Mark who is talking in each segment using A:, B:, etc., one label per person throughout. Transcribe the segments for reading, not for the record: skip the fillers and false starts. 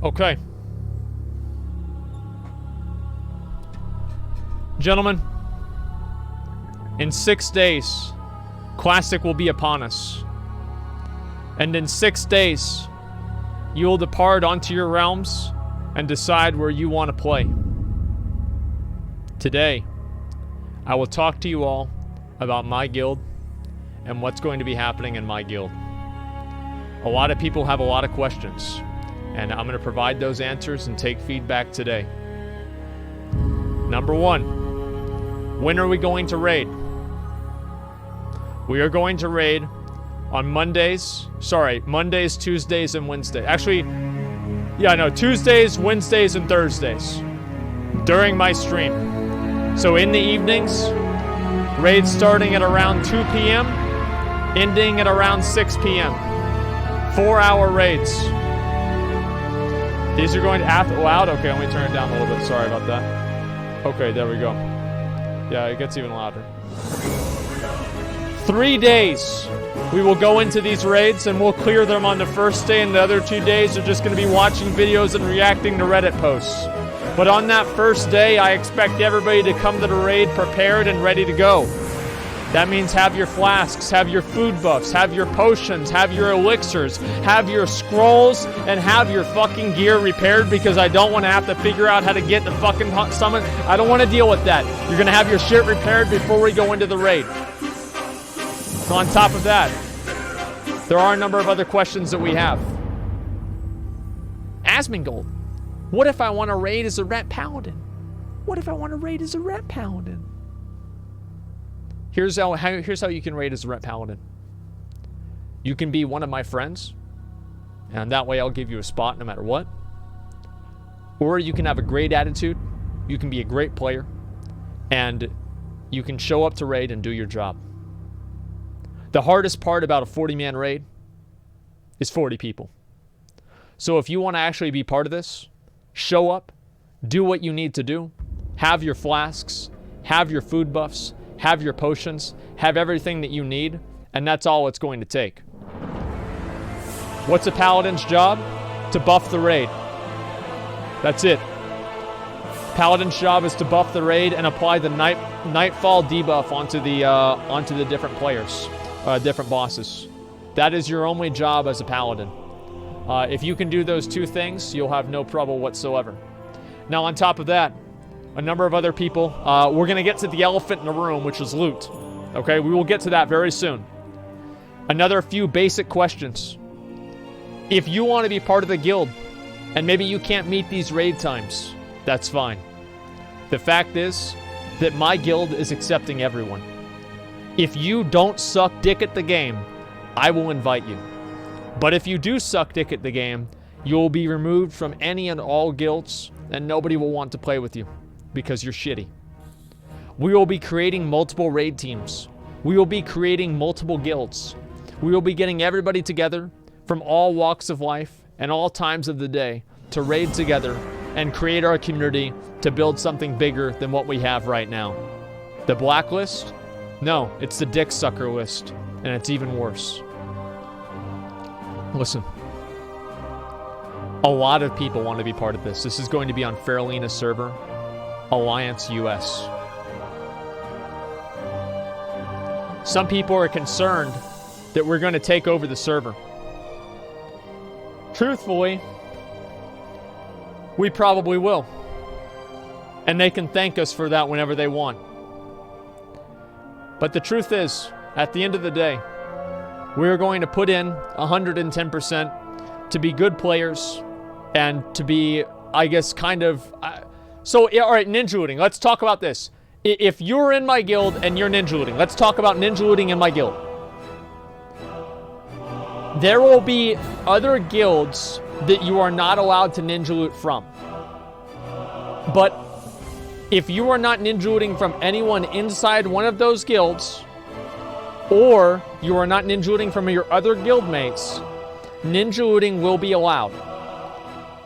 A: Okay. Gentlemen, in 6 days, Classic will be upon us. And in 6 days, you will depart onto your realms and decide where you want to play. Today, I will talk to you all about my guild and what's going to be happening in my guild. A lot of people have a lot of questions, and I'm going to provide those answers and take feedback today. Number one, when are we going to raid? We are going to raid on Mondays, Tuesdays, and Wednesdays. Actually, yeah, no, Tuesdays, Wednesdays, and Thursdays during my stream. So in the evenings, raids starting at around 2 p.m., ending at around 6 p.m. 4-hour raids. These are going to loud? Okay, let me turn it down a little bit. Sorry about that. Okay, there we go. Yeah, it gets even louder. 3 days. We will go into these raids and we'll clear them on the first day, and the other 2 days are just going to be watching videos and reacting to Reddit posts. But on that first day, I expect everybody to come to the raid prepared and ready to go. That means have your flasks, have your food buffs, have your potions, have your elixirs, have your scrolls, and have your fucking gear repaired, because I don't want to have to figure out how to get the fucking summon. I don't want to deal with that. You're going to have your shit repaired before we go into the raid. So on top of that, there are a number of other questions that we have. Asmongold, what if I want to raid as a ret paladin? What if I want to raid as a ret paladin? Here's how you can raid as a ret paladin. You can be one of my friends, and that way I'll give you a spot no matter what. Or you can have a great attitude, you can be a great player, and you can show up to raid and do your job. The hardest part about a 40-man raid is 40 people. So if you want to actually be part of this, show up, do what you need to do, have your flasks, have your food buffs, have your potions, have everything that you need, and that's all it's going to take. What's a paladin's job? To buff the raid. That's it. Paladin's job is to buff the raid and apply the nightfall debuff onto the different players. Different bosses. That is your only job as a paladin. If you can do those two things, you'll have no trouble whatsoever. Now, on top of that, a number of other people, we're going to get to the elephant in the room, which is loot. Okay, we will get to that very soon. Another few basic questions. If you want to be part of the guild, and maybe you can't meet these raid times, that's fine. The fact is that my guild is accepting everyone. If you don't suck dick at the game, I will invite you. But if you do suck dick at the game, you will be removed from any and all guilds, and nobody will want to play with you because you're shitty. We will be creating multiple raid teams. We will be creating multiple guilds. We will be getting everybody together from all walks of life and all times of the day to raid together and create our community to build something bigger than what we have right now. The blacklist? No, it's the dick sucker list, and it's even worse. Listen, a lot of people want to be part of this. This is going to be on Faralina's server, Alliance US. Some people are concerned that we're going to take over the server. Truthfully, we probably will. And they can thank us for that whenever they want. But the truth is, at the end of the day, we're going to put in 110% to be good players and to be, I guess, kind of... all right, ninja looting. Let's talk about this. If you're in my guild and you're ninja looting, let's talk about ninja looting in my guild. There will be other guilds that you are not allowed to ninja loot from. But if you are not ninja looting from anyone inside one of those guilds, or you are not ninja looting from your other guild mates, ninja looting will be allowed.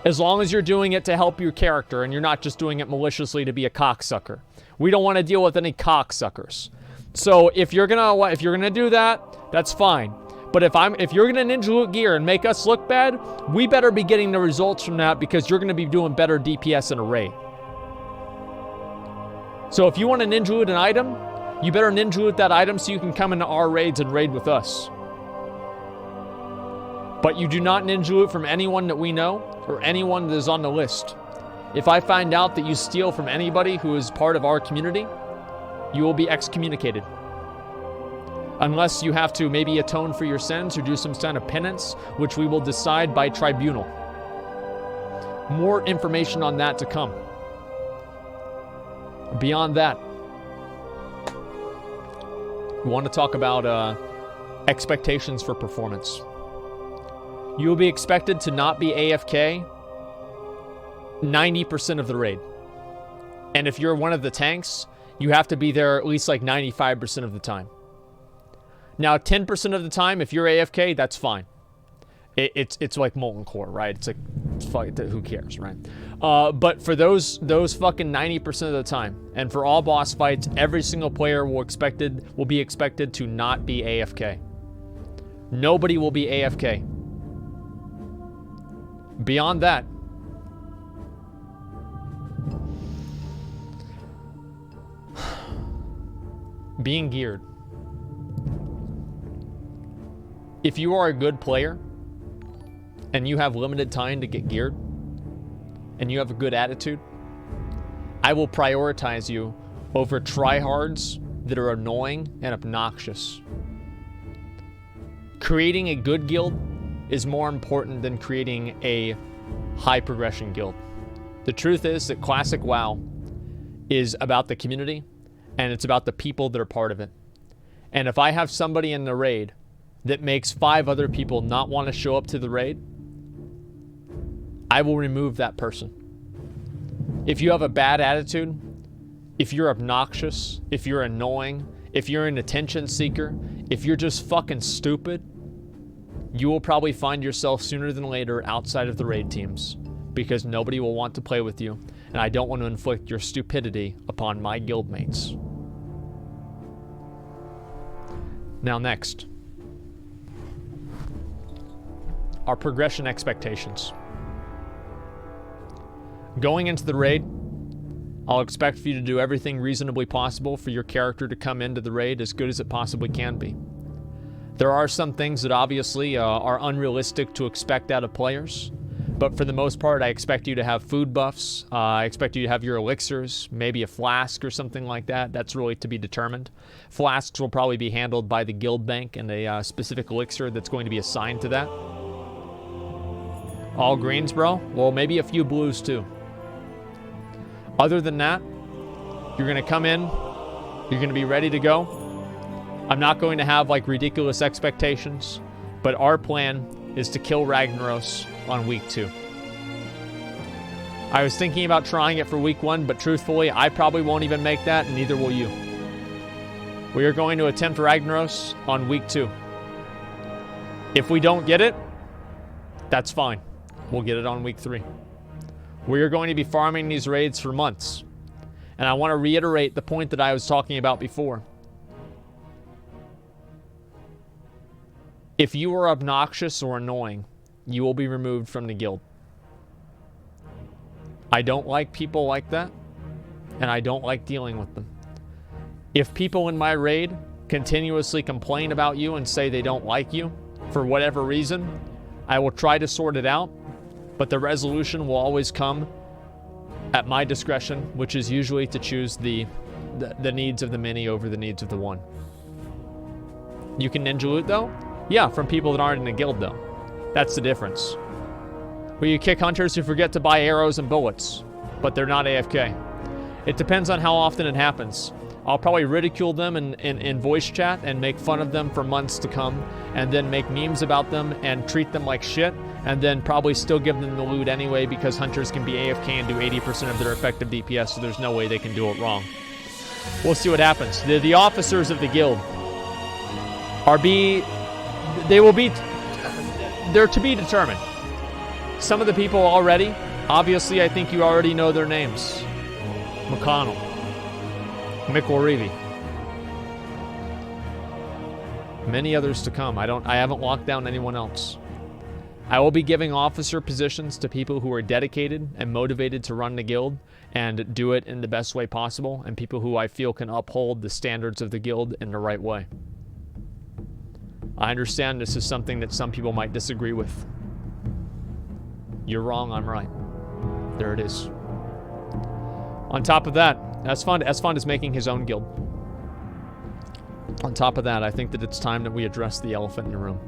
A: As long as you're doing it to help your character and you're not just doing it maliciously to be a cocksucker. We don't want to deal with any cocksuckers. So if you're gonna do that, that's fine. But if you're gonna ninja loot gear and make us look bad, we better be getting the results from that because you're gonna be doing better DPS in a raid. So if you want to ninja loot an item, you better ninja loot that item so you can come into our raids and raid with us. But you do not ninja loot from anyone that we know or anyone that is on the list. If I find out that you steal from anybody who is part of our community, you will be excommunicated. Unless you have to maybe atone for your sins or do some kind of penance, which we will decide by tribunal. More information on that to come. Beyond that, we want to talk about expectations for performance. You will be expected to not be AFK 90% of the raid. And if you're one of the tanks, you have to be there at least like 95% of the time. Now, 10% of the time, if you're AFK, that's fine. It's like Molten Core, right? It's like, who cares, right? But for those fucking 90% of the time, and for all boss fights, every single player will be expected to not be AFK. Nobody will be AFK. Beyond that, being geared. If you are a good player and you have limited time to get geared and you have a good attitude, I will prioritize you over tryhards that are annoying and obnoxious. Creating a good guild is more important than creating a high progression guild. The truth is that Classic WoW is about the community and it's about the people that are part of it. And if I have somebody in the raid that makes 5 other people not want to show up to the raid, I will remove that person. If you have a bad attitude, if you're obnoxious, if you're annoying, if you're an attention seeker, if you're just fucking stupid, you will probably find yourself sooner than later outside of the raid teams because nobody will want to play with you, and I don't want to inflict your stupidity upon my guildmates. Now next, our progression expectations. Going into the raid, I'll expect for you to do everything reasonably possible for your character to come into the raid as good as it possibly can be. There are some things that obviously are unrealistic to expect out of players, but for the most part, I expect you to have food buffs. I expect you to have your elixirs, maybe a flask or something like that. That's really to be determined. Flasks will probably be handled by the guild bank and a specific elixir that's going to be assigned to that. All greens, bro? Well, maybe a few blues too. Other than that, you're going to come in, you're going to be ready to go. I'm not going to have like ridiculous expectations, but our plan is to kill Ragnaros on week 2. I was thinking about trying it for week 1, but truthfully, I probably won't even make that, and neither will you. We are going to attempt Ragnaros on week 2. If we don't get it, that's fine. We'll get it on week 3. We are going to be farming these raids for months. And I want to reiterate the point that I was talking about before. If you are obnoxious or annoying, you will be removed from the guild. I don't like people like that, and I don't like dealing with them. If people in my raid continuously complain about you and say they don't like you for whatever reason, I will try to sort it out, but the resolution will always come at my discretion, which is usually to choose the needs of the many over the needs of the one. You can ninja loot though? Yeah, from people that aren't in a guild though. That's the difference. Will you kick hunters who forget to buy arrows and bullets, but they're not AFK? It depends on how often it happens. I'll probably ridicule them in voice chat and make fun of them for months to come, and then make memes about them and treat them like shit, and then probably still give them the loot anyway because hunters can be AFK and do 80% of their effective DPS, so there's no way they can do it wrong. We'll see what happens. The officers of the guild they're to be determined. Some of the people already, obviously I think you already know their names. McConnell, McElreevy, Many others to come. I haven't locked down anyone else. I will be giving officer positions to people who are dedicated and motivated to run the guild and do it in the best way possible, and people who I feel can uphold the standards of the guild in the right way. I understand this is something that some people might disagree with. You're wrong, I'm right. There it is. On top of that, Asfond is making his own guild. On top of that, I think that it's time that we address the elephant in the room.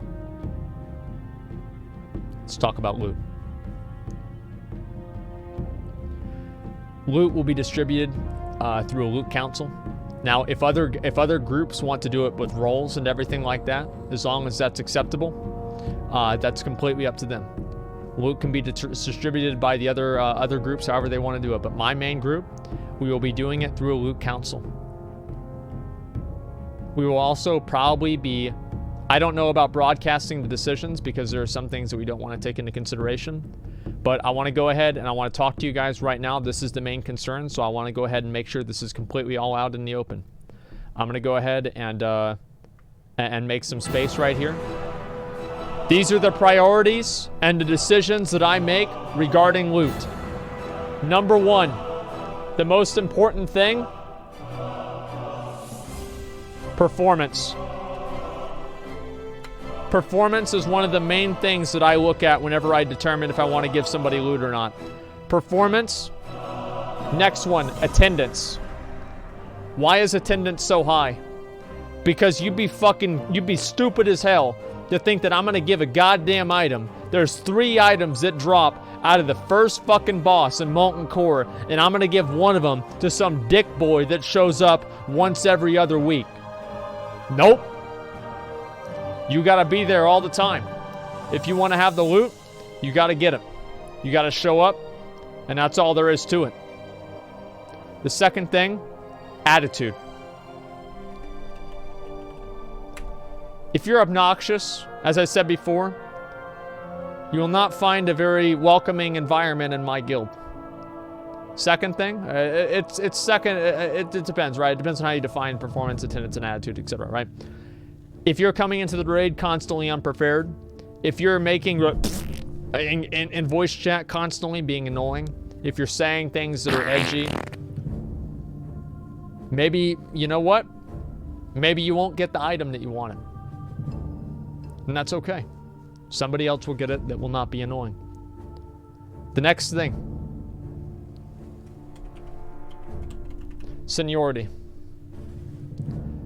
A: Let's talk about loot. Loot will be distributed through a loot council. Now, if other groups want to do it with roles and everything like that, as long as that's acceptable, that's completely up to them. Loot can be distributed by the other groups however they want to do it. But my main group, we will be doing it through a loot council. We will also probably be... I don't know about broadcasting the decisions because there are some things that we don't want to take into consideration. But I want to go ahead and I want to talk to you guys right now. This is the main concern, so I want to go ahead and make sure this is completely all out in the open. I'm going to go ahead and make some space right here. These are the priorities and the decisions that I make regarding loot. Number one, the most important thing, performance. Performance is one of the main things that I look at whenever I determine if I want to give somebody loot or not. Performance. Next one, attendance. Why is attendance so high? Because you'd be stupid as hell to think that I'm going to give a goddamn item. There's 3 items that drop out of the first fucking boss in Molten Core, and I'm going to give one of them to some dick boy that shows up once every other week. Nope. You gotta be there all the time. If you want to have the loot, you gotta get it. You gotta show up, and that's all there is to it. The second thing, attitude. If you're obnoxious, as I said before, you will not find a very welcoming environment in my guild. Second thing, it depends, right? It depends on how you define performance, attendance, and attitude, etc., right? If you're coming into the raid constantly unprepared, if you're making in voice chat constantly being annoying, if you're saying things that are edgy, maybe, you know what? Maybe you won't get the item that you wanted. And that's okay. Somebody else will get it that will not be annoying. The next thing. Seniority.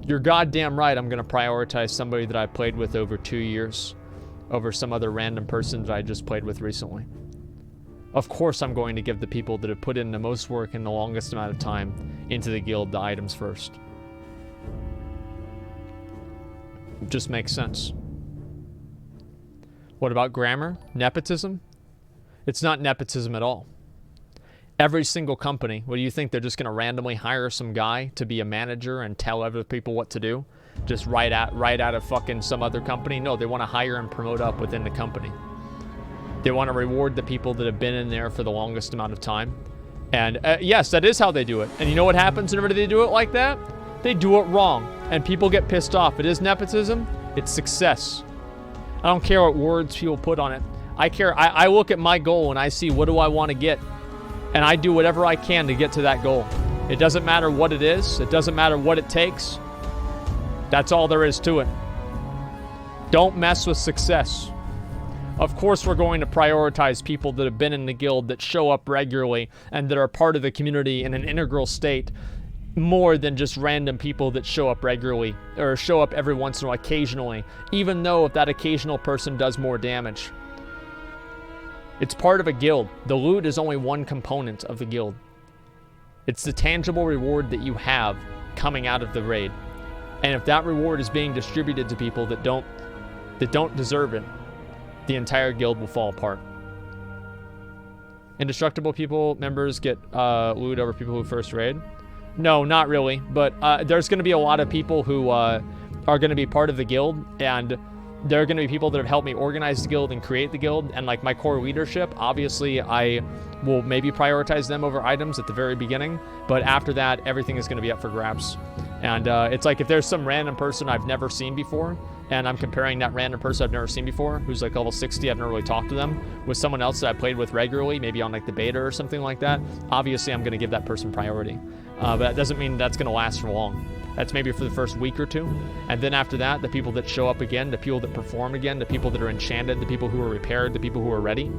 A: You're goddamn right I'm going to prioritize somebody that I played with over 2 years over some other random person that I just played with recently. Of course I'm going to give the people that have put in the most work in the longest amount of time into the guild the items first. It just makes sense. What about grammar? Nepotism? It's not nepotism at all. Every single company, what do you think? They're just going to randomly hire some guy to be a manager and tell other people what to do? Just right out of fucking some other company? No, they want to hire and promote up within the company. They want to reward the people that have been in there for the longest amount of time. And yes, that is how they do it. And you know what happens whenever they do it like that? They do it wrong. And people get pissed off. It is nepotism. It's success. I don't care what words people put on it. I look at my goal and I see what do I want to get. And I do whatever I can to get to that goal. It doesn't matter what it is. It doesn't matter what it takes. That's all there is to it. Don't mess with success. Of course, we're going to prioritize people that have been in the guild, that show up regularly, and that are part of the community in an integral state, more than just random people that show up regularly, or show up every once in a while, occasionally, even though if that occasional person does more damage. It's part of a guild. The loot is only one component of the guild. It's the tangible reward that you have coming out of the raid. And if that reward is being distributed to people that don't deserve it, the entire guild will fall apart. Indestructible people members get loot over people who first raid? No, not really. But there's going to be a lot of people who are going to be part of the guild, and there are going to be people that have helped me organize the guild and create the guild, and like my core leadership, obviously I will maybe prioritize them over items at the very beginning, but after that, everything is going to be up for grabs. And it's like if there's some random person I've never seen before, and I'm comparing that random person I've never seen before, who's like level 60, I've never really talked to them, with someone else that I played with regularly, maybe on like the beta or something like that, obviously I'm going to give that person priority. But that doesn't mean that's going to last for long. That's maybe for the first week or two. And then after that, the people that show up again, the people that perform again, the people that are enchanted, the people who are repaired, the people who are ready,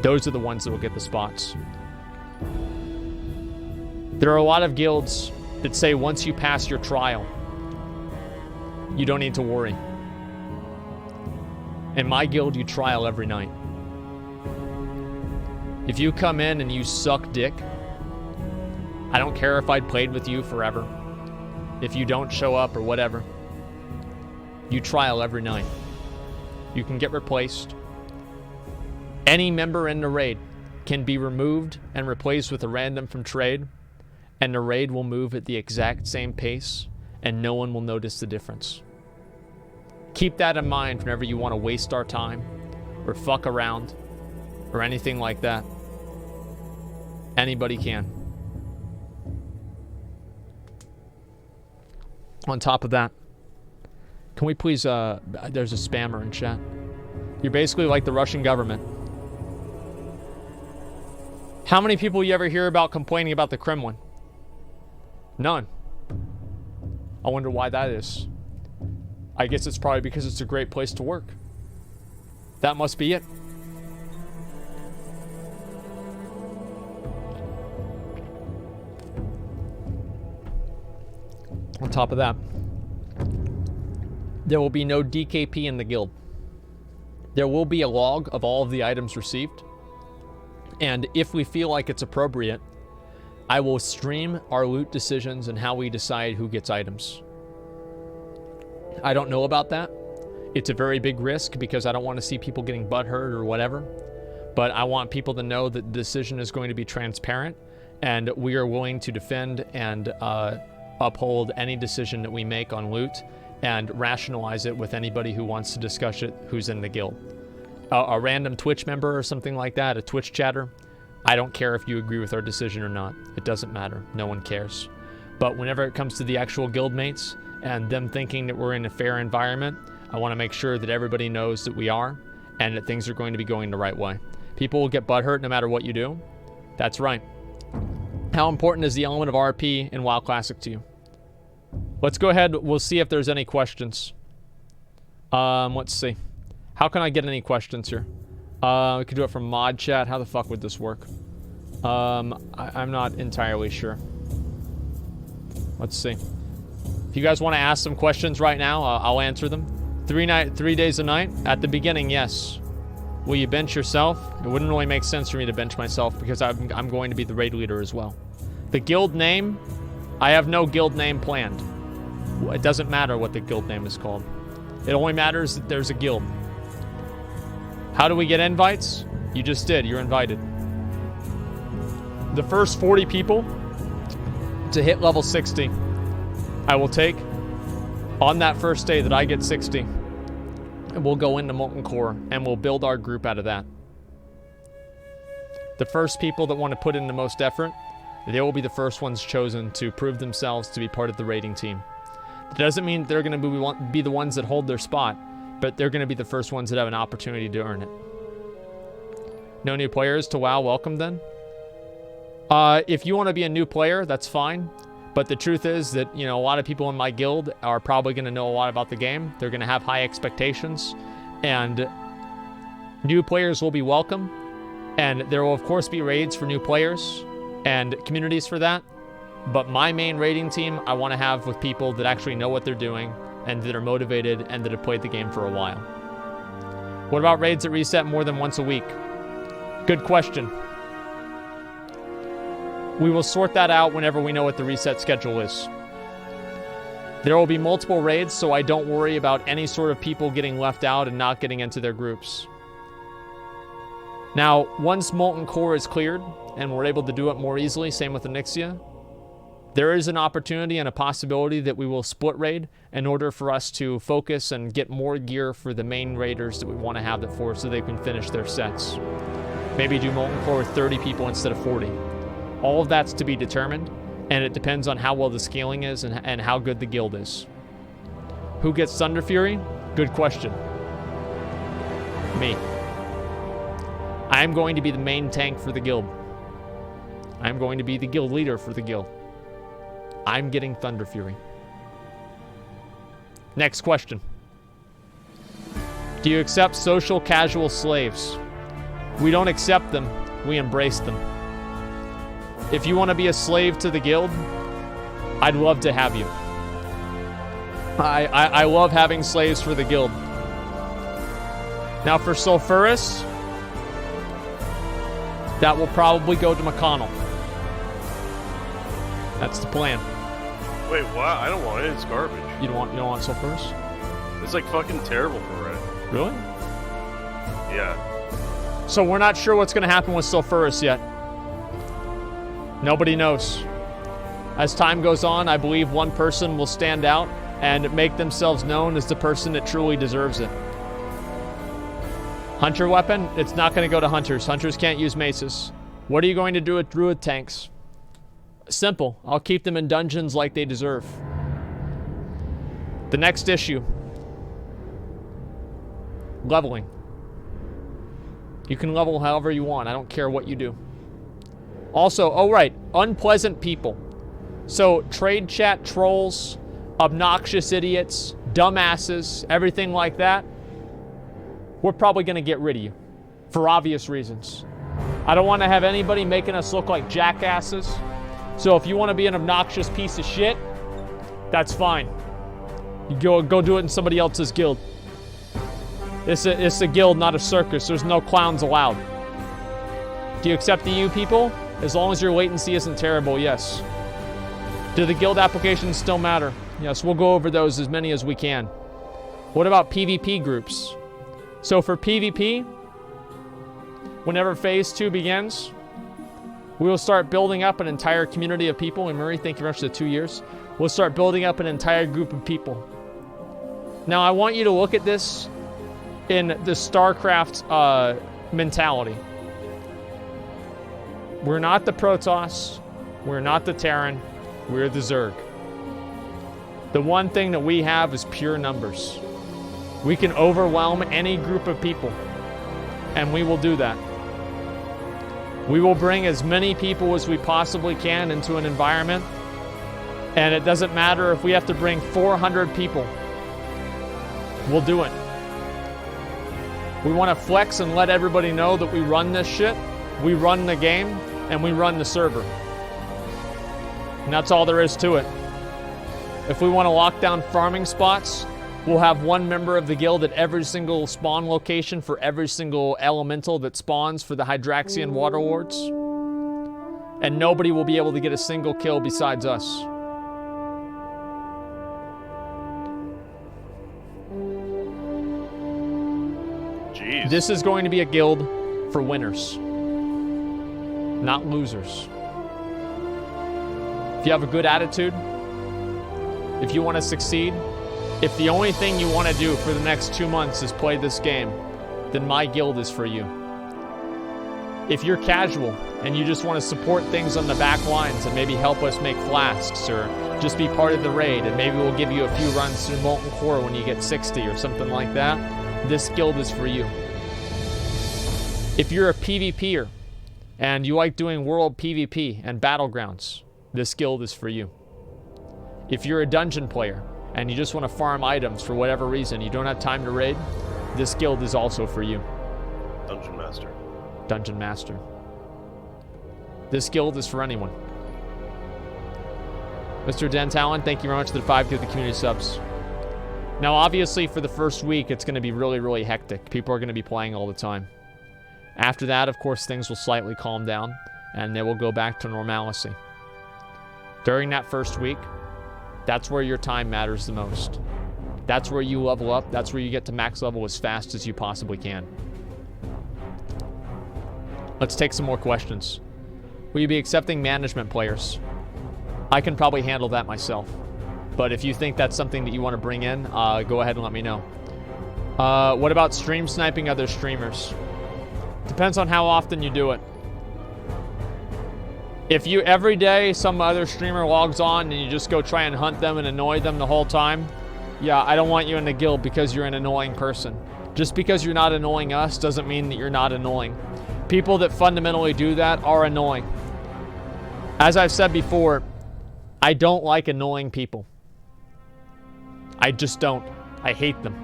A: those are the ones that will get the spots. There are a lot of guilds that say once you pass your trial, you don't need to worry. In my guild, you trial every night. If you come in and you suck dick, I don't care if I'd played with you forever. If you don't show up or whatever, you trial every night. You can get replaced. Any member in the raid can be removed and replaced with a random from trade, and the raid will move at the exact same pace, and no one will notice the difference. Keep that in mind whenever you want to waste our time, or fuck around, or anything like that. Anybody can. On top of that, can we please, there's a spammer in chat. You're basically like the Russian government. How many people you ever hear about complaining about the Kremlin? None. I wonder why that is. I guess it's probably because it's a great place to work. That must be it. On top of that, there will be no DKP in the guild. There will be a log of all of the items received. And if we feel like it's appropriate, I will stream our loot decisions and how we decide who gets items. I don't know about that. It's a very big risk because I don't want to see people getting butthurt or whatever. But I want people to know that the decision is going to be transparent, and we are willing to defend and uphold any decision that we make on loot and rationalize it with anybody who wants to discuss it who's in the guild. A random Twitch member or something like that, a Twitch chatter, I don't care if you agree with our decision or not. It doesn't matter. No one cares. But whenever it comes to the actual guild mates and them thinking that we're in a fair environment, I want to make sure that everybody knows that we are and that things are going to be going the right way. People will get butthurt no matter what you do. That's right. How important is the element of RP in WoW Classic to you? Let's go ahead. We'll see if there's any questions. Let's see. How can I get any questions here? We could do it from mod chat. How the fuck would this work? I'm not entirely sure. Let's see. If you guys want to ask some questions right now, I'll answer them. 3 days a night? At the beginning, yes. Will you bench yourself? It wouldn't really make sense for me to bench myself because I'm going to be the raid leader as well. The guild name? I have no guild name planned. It doesn't matter what the guild name is called. It only matters that there's a guild. How do we get invites? You just did. You're invited. The first 40 people to hit level 60, I will take on that first day that I get 60. And we'll go into Molten Core and we'll build our group out of that. The first people that want to put in the most effort, they will be the first ones chosen to prove themselves to be part of the raiding team. It doesn't mean they're going to be the ones that hold their spot, but they're going to be the first ones that have an opportunity to earn it. No new players to WoW, welcome then. If you want to be a new player, that's fine. But the truth is that, you know, a lot of people in my guild are probably going to know a lot about the game. They're going to have high expectations. And new players will be welcome. And there will, of course, be raids for new players and communities for that. But my main raiding team, I want to have with people that actually know what they're doing and that are motivated and that have played the game for a while. What about raids that reset more than once a week? Good question. We will sort that out whenever we know what the reset schedule is. There will be multiple raids, so I don't worry about any sort of people getting left out and not getting into their groups. Now, once Molten Core is cleared and we're able to do it more easily, same with Onyxia, there is an opportunity and a possibility that we will split raid in order for us to focus and get more gear for the main raiders that we want to have that for so they can finish their sets. Maybe do Molten Core with 30 people instead of 40. All of that's to be determined, And it depends on how well the scaling is and how good the guild is. Who gets Thunder Fury? Good question. Me. I'm going to be the main tank for the guild. I'm going to be the guild leader for the guild. I'm getting Thunder Fury. Next question. Do you accept social casual slaves? We don't accept them, we embrace them. If you want to be a slave to the guild, I'd love to have you. I love having slaves for the guild. Now for Sulfuras, that will probably go to McConnell. That's the plan.
B: Wait, what? I don't want it. It's garbage.
A: You don't want Sulfuras?
B: It's like fucking terrible for red.
A: Really?
B: Yeah.
A: So we're not sure what's going to happen with Sulfuras yet. Nobody knows. As time goes on, I believe one person will stand out and make themselves known as the person that truly deserves it. Hunter weapon? It's not going to go to hunters. Hunters can't use maces. What are you going to do with druid tanks? Simple. I'll keep them in dungeons like they deserve. The next issue. Leveling. You can level however you want. I don't care what you do. Also, oh right, unpleasant people. So, trade chat trolls, obnoxious idiots, dumbasses, everything like that. We're probably going to get rid of you. For obvious reasons. I don't want to have anybody making us look like jackasses. So if you want to be an obnoxious piece of shit, that's fine. You go do it in somebody else's guild. It's a guild, not a circus. There's no clowns allowed. Do you accept the EU people? As long as your latency isn't terrible, yes. Do the guild applications still matter? Yes, we'll go over those as many as we can. What about PvP groups? So for PvP, whenever Phase 2 begins, we will start building up an entire community of people. And Murray, thank you very much for the 2 years. We'll start building up an entire group of people. Now, I want you to look at this in the StarCraft mentality. We're not the Protoss. We're not the Terran. We're the Zerg. The one thing that we have is pure numbers. We can overwhelm any group of people. And we will do that. We will bring as many people as we possibly can into an environment. And it doesn't matter if we have to bring 400 people. We'll do it. We want to flex and let everybody know that we run this shit. We run the game, and we run the server. And that's all there is to it. If we want to lock down farming spots, we'll have one member of the guild at every single spawn location for every single elemental that spawns for the Hydraxian Water Lords. And nobody will be able to get a single kill besides us.
B: Jeez.
A: This is going to be a guild for winners, not losers. If you have a good attitude, if you want to succeed, if the only thing you want to do for the next 2 months is play this game, then my guild is for you. If you're casual and you just want to support things on the back lines and maybe help us make flasks or just be part of the raid and maybe we'll give you a few runs through Molten Core when you get 60 or something like that, this guild is for you. If you're a PvPer and you like doing world PvP and battlegrounds, this guild is for you. If you're a dungeon player and you just want to farm items for whatever reason, you don't have time to raid, this guild is also for you.
B: Dungeon Master.
A: Dungeon Master. This guild is for anyone. Mr. Dentalon, thank you very much for the 5 to the community subs. Now, obviously, for the first week, it's going to be really, really hectic. People are going to be playing all the time. After that, of course, things will slightly calm down, and they will go back to normalcy. During that first week, that's where your time matters the most. That's where you level up. That's where you get to max level as fast as you possibly can. Let's take some more questions. Will you be accepting management players? I can probably handle that myself. But if you think that's something that you want to bring in, go ahead and let me know. What about stream sniping other streamers? Depends on how often you do it. If you every day some other streamer logs on and you just go try and hunt them and annoy them the whole time, yeah, I don't want you in the guild because you're an annoying person. Just because you're not annoying us doesn't mean that you're not annoying. People that fundamentally do that are annoying. As I've said before, I don't like annoying people. I just don't. I hate them.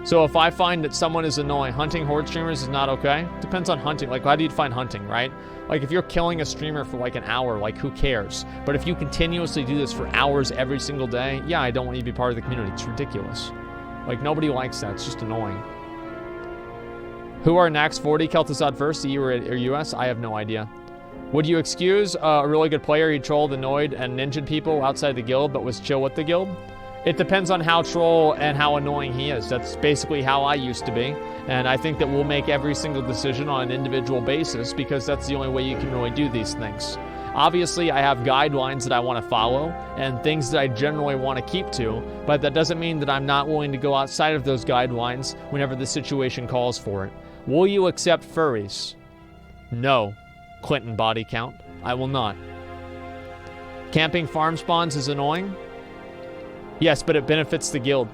A: So if I find that someone is annoying, hunting horde streamers is not okay. Depends on hunting. Like, how do you define hunting, right? Like, if you're killing a streamer for like an hour, like, who cares? But if you continuously do this for hours every single day, yeah, I don't want you to be part of the community. It's ridiculous. Like, nobody likes that. It's just annoying. Who are next? 40 Kel'Thuzad first, EU or US? I have no idea. Would you excuse a really good player who trolled, annoyed, and ninja'd people outside the guild but was chill with the guild? It depends on how troll and how annoying he is. That's basically how I used to be. And I think that we'll make every single decision on an individual basis because that's the only way you can really do these things. Obviously, I have guidelines that I want to follow and things that I generally want to keep to, but that doesn't mean that I'm not willing to go outside of those guidelines whenever the situation calls for it. Will you accept furries? No. Clinton body count. I will not. Camping farm spawns is annoying? Yes, but it benefits the guild.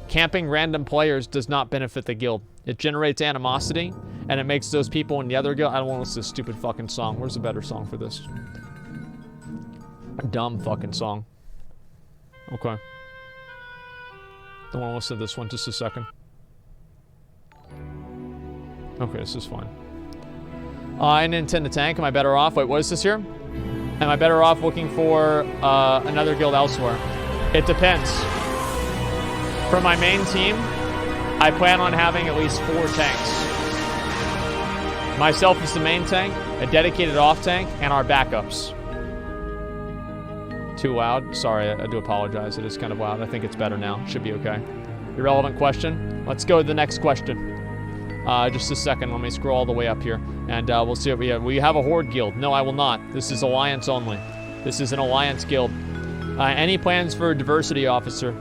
A: Camping random players does not benefit the guild. It generates animosity, and it makes those people in the other guild... I don't want to listen to this stupid fucking song. Where's a better song for this? A dumb fucking song. Okay. Don't want to listen to this one. Just a second. Okay, this is fine. I intend to tank. Am I better off? Wait, what is this here? Am I better off looking for another guild elsewhere? It depends. For my main team, I plan on having at least 4 tanks. Myself is the main tank, a dedicated off tank, and our backups. Too loud? Sorry, I do apologize. It is kind of loud. I think it's better now. Should be okay. Irrelevant question. Let's go to the next question. Just a second. Let me scroll all the way up here. And we'll see what we have. Will you have a horde guild? No, I will not. This is alliance only. This is an alliance guild. Any plans for a diversity officer?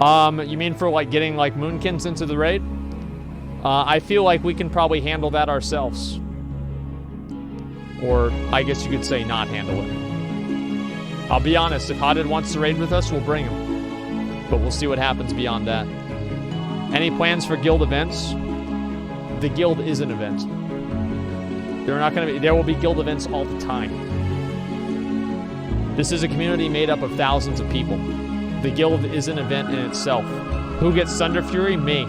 A: You mean for like getting like moonkins into the raid? I feel like we can probably handle that ourselves. Or I guess you could say not handle it. I'll be honest, if Hodded wants to raid with us, we'll bring him. But we'll see what happens beyond that. Any plans for guild events? The guild is an event. There will be guild events all the time. This is a community made up of thousands of people. The guild is an event in itself. Who gets Thunder Fury? Me.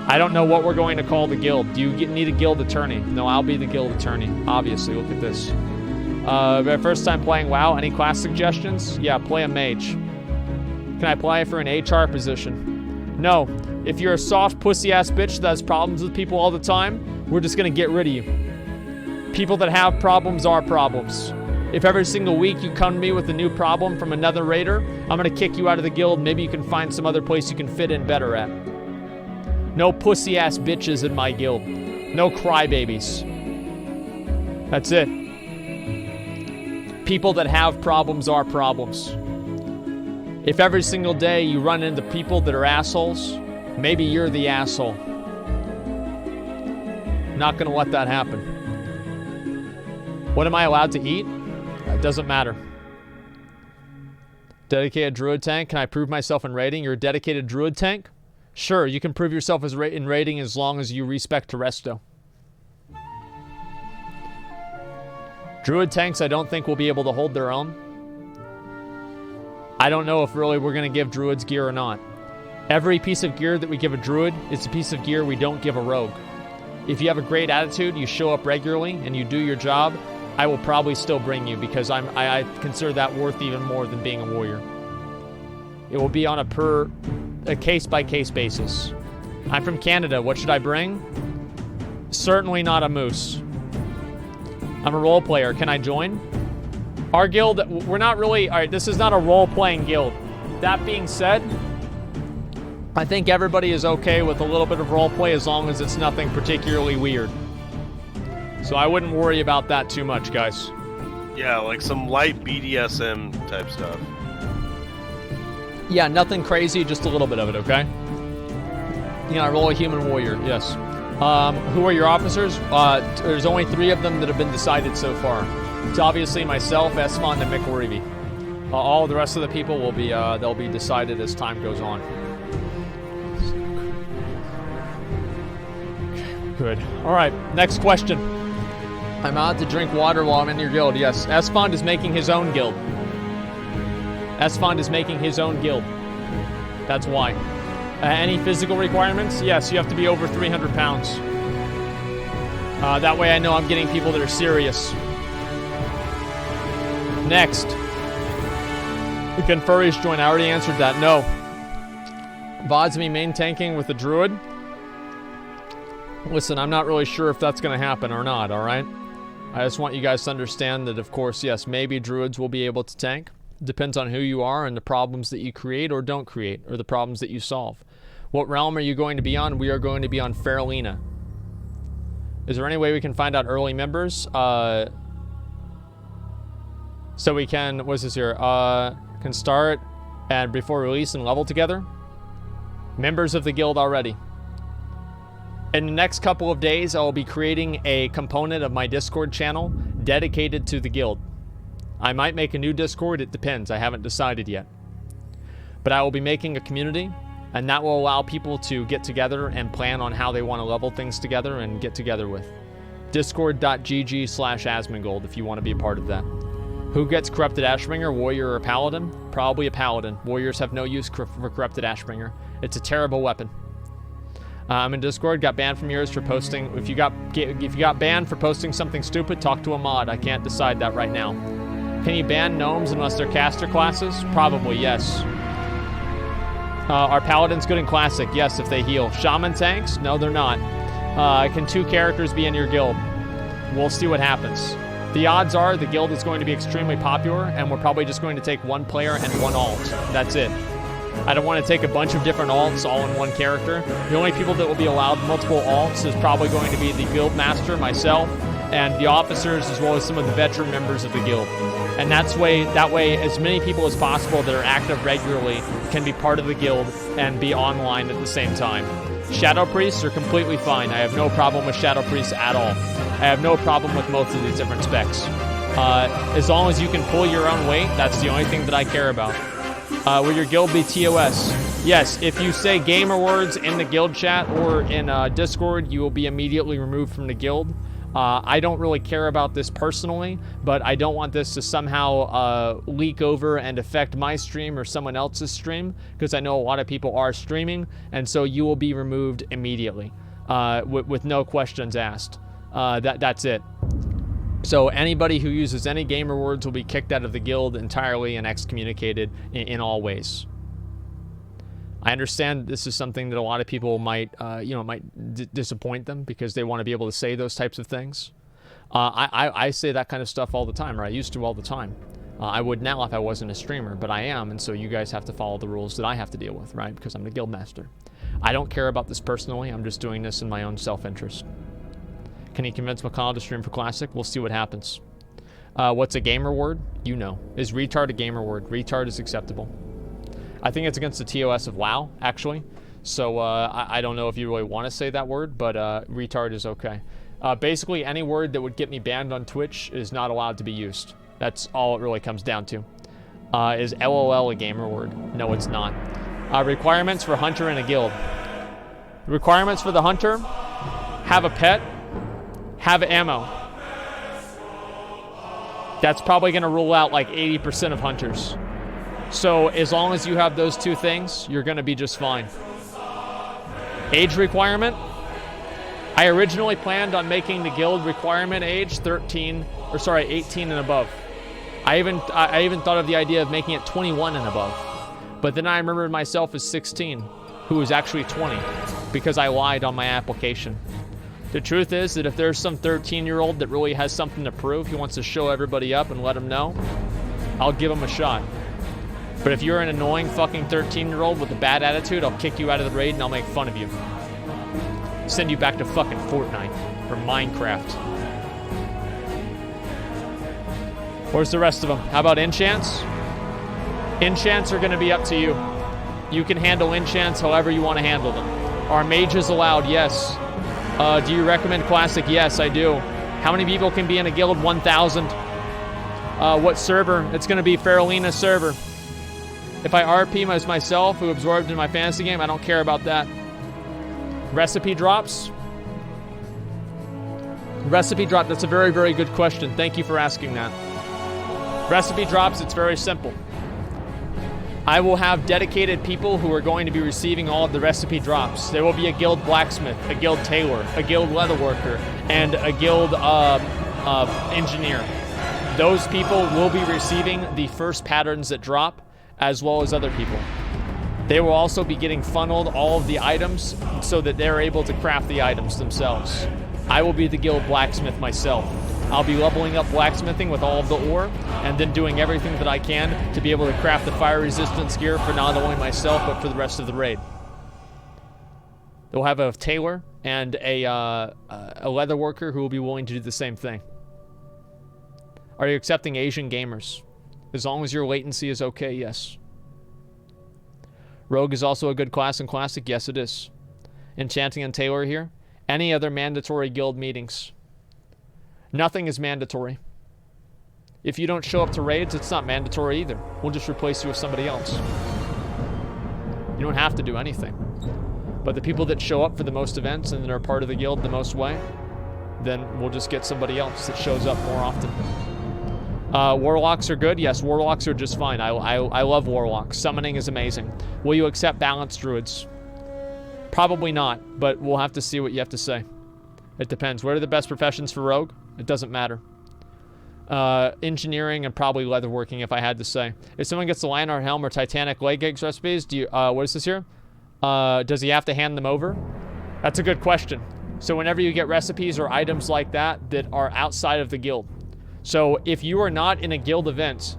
A: I don't know what we're going to call the guild. Do you need a guild attorney? No, I'll be the guild attorney. Obviously, look at this. My first time playing WoW. Any class suggestions? Yeah, play a mage. Can I apply for an HR position? No. If you're a soft pussy-ass bitch that has problems with people all the time, we're just going to get rid of you. People that have problems are problems. If every single week you come to me with a new problem from another raider, I'm going to kick you out of the guild. Maybe you can find some other place you can fit in better at. No pussy-ass bitches in my guild. No crybabies. That's it. People that have problems are problems. If every single day you run into people that are assholes, maybe you're the asshole. Not going to let that happen. What am I allowed to eat? It doesn't matter. Dedicated druid tank. Can I prove myself in raiding? You're a dedicated druid tank? Sure, you can prove yourself as in raiding as long as you respect Terresto. Druid tanks I don't think will be able to hold their own. I don't know if really we're going to give druids gear or not. Every piece of gear that we give a druid is a piece of gear we don't give a rogue. If you have a great attitude, you show up regularly, and you do your job, I will probably still bring you because I consider that worth even more than being a warrior. It will be on a case-by-case basis. I'm from Canada. What should I bring? Certainly not a moose. I'm a role player. Can I join? Our guild, we're not really... All right, this is not a role-playing guild. That being said, I think everybody is okay with a little bit of roleplay as long as it's nothing particularly weird. So I wouldn't worry about that too much, guys.
B: Yeah, like some light BDSM type stuff.
A: Yeah, nothing crazy, just a little bit of it, okay? You know, I roll a human warrior, yes. Who are your officers? There's only 3 of them that have been decided so far. It's obviously myself, Esmond, and Mikorivi. All the rest of the people will be they'll be decided as time goes on. Good. All right. Next question. I'm out to drink water while I'm in your guild. Yes. Esmond is making his own guild. Esmond is making his own guild. That's why. Any physical requirements? Yes, you have to be over 300 pounds. That way I know I'm getting people that are serious. Next. Can furries join? I already answered that. No. VOD's me main tanking with the druid. Listen, I'm not really sure if that's going to happen or not, alright? I just want you guys to understand that, of course, yes, maybe druids will be able to tank. Depends on who you are and the problems that you create or don't create, or the problems that you solve. What realm are you going to be on? We are going to be on Faralina. Is there any way we can find out early members? So we can, what's this here? Can start and before release and level together. Members of the guild already. In the next couple of days, I will be creating a component of my Discord channel dedicated to the guild. I might make a new Discord, it depends. I haven't decided yet. But I will be making a community, and that will allow people to get together and plan on how they want to level things together and get together with. Discord.gg/Asmongold if you want to be a part of that. Who gets Corrupted Ashbringer, Warrior or Paladin? Probably a Paladin. Warriors have no use for Corrupted Ashbringer. It's a terrible weapon. I'm in Discord, got banned from yours for posting. If you got banned for posting something stupid, talk to a mod. I can't decide that right now. Can you ban gnomes unless they're caster classes? Probably, yes. Are paladins good in classic? Yes, if they heal. Shaman tanks? No, they're not. Can 2 characters be in your guild? We'll see what happens. The odds are the guild is going to be extremely popular, and we're probably just going to take 1 player and 1 alt. That's it. I don't want to take a bunch of different alts all in 1 character. The only people that will be allowed multiple alts is probably going to be the guild master, myself, and the officers, as well as some of the veteran members of the guild. And that way, as many people as possible that are active regularly can be part of the guild and be online at the same time. Shadow Priests are completely fine. I have no problem with Shadow Priests at all. I have no problem with most of these different specs. As long as you can pull your own weight, that's the only thing that I care about. Will your guild be TOS? Yes, if you say gamer words in the guild chat or in Discord, you will be immediately removed from the guild. I don't really care about this personally, but I don't want this to somehow leak over and affect my stream or someone else's stream, because I know a lot of people are streaming, and so you will be removed immediately with no questions asked. That's it. So anybody who uses any gamer words will be kicked out of the guild entirely and excommunicated in all ways. I understand this is something that a lot of people might, disappoint them because they want to be able to say those types of things. I say that kind of stuff all the time, or I used to all the time. I would now if I wasn't a streamer, but I am, and so you guys have to follow the rules that I have to deal with, right? Because I'm the guild master. I don't care about this personally. I'm just doing this in my own self-interest. Can you convince McConnell to stream for Classic? We'll see what happens. What's a gamer word? You know. Is retard a gamer word? Retard is acceptable. I think it's against the TOS of WoW, actually. So I don't know if you really want to say that word, but retard is okay. Basically, any word that would get me banned on Twitch is not allowed to be used. That's all it really comes down to. Is LOL a gamer word? No, it's not. Requirements for hunter in a guild. Requirements for the hunter: have a pet, have ammo. That's probably going to rule out like 80% of hunters. So as long as you have those 2 things, you're going to be just fine. Age requirement. I originally planned on making the guild requirement age 18 and above. I even thought of the idea of making it 21 and above. But then I remembered myself as 16, who was actually 20, because I lied on my application. The truth is that if there's some 13-year-old that really has something to prove, he wants to show everybody up and let them know, I'll give him a shot. But if you're an annoying fucking 13-year-old with a bad attitude, I'll kick you out of the raid and I'll make fun of you. Send you back to fucking Fortnite or Minecraft. Where's the rest of them? How about enchants? Enchants are going to be up to you. You can handle enchants however you want to handle them. Are mages allowed? Yes. Do you recommend Classic? Yes, I do. How many people can be in a guild? 1,000. What server? It's going to be Farolina server. If I RP as myself, who absorbed in my fantasy game, I don't care about that. Recipe drops? Recipe drop, that's a very, very good question. Thank you for asking that. Recipe drops, it's very simple. I will have dedicated people who are going to be receiving all of the recipe drops. There will be a guild blacksmith, a guild tailor, a guild leatherworker, and a guild engineer. Those people will be receiving the first patterns that drop, as well as other people. They will also be getting funneled all of the items so that they're able to craft the items themselves. I will be the guild blacksmith myself. I'll be leveling up blacksmithing with all of the ore, and then doing everything that I can to be able to craft the fire resistance gear for not only myself, but for the rest of the raid. They'll have a tailor and a leather worker who will be willing to do the same thing. Are you accepting Asian gamers? As long as your latency is okay, yes. Rogue is also a good class in Classic. Yes, it is. Enchanting and tailor here. Any other mandatory guild meetings? Nothing is mandatory. If you don't show up to raids, it's not mandatory either. We'll just replace you with somebody else. You don't have to do anything. But the people that show up for the most events and that are part of the guild the most way, then we'll just get somebody else that shows up more often. Warlocks are good. Yes, warlocks are just fine. I love warlocks. Summoning is amazing. Will you accept balanced druids? Probably not, but we'll have to see what you have to say. It depends. What are the best professions for rogue? It doesn't matter. Engineering and probably leatherworking, if I had to say. If someone gets the Lionheart helm or Titanic leg eggs recipes, do you, what is this here? Does he have to hand them over? That's a good question. So whenever you get recipes or items like that that are outside of the guild. So if you are not in a guild event,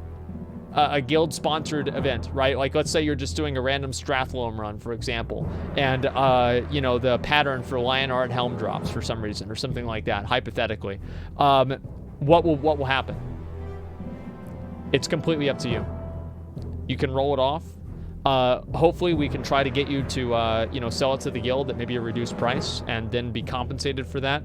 A: a guild-sponsored event, right? Like, let's say you're just doing a random Strathlome run, for example, and, you know, the pattern for Lionheart helm drops for some reason, or something like that, hypothetically. What will happen? It's completely up to you. You can roll it off. Hopefully, we can try to get you to, you know, sell it to the guild at maybe a reduced price, and then be compensated for that.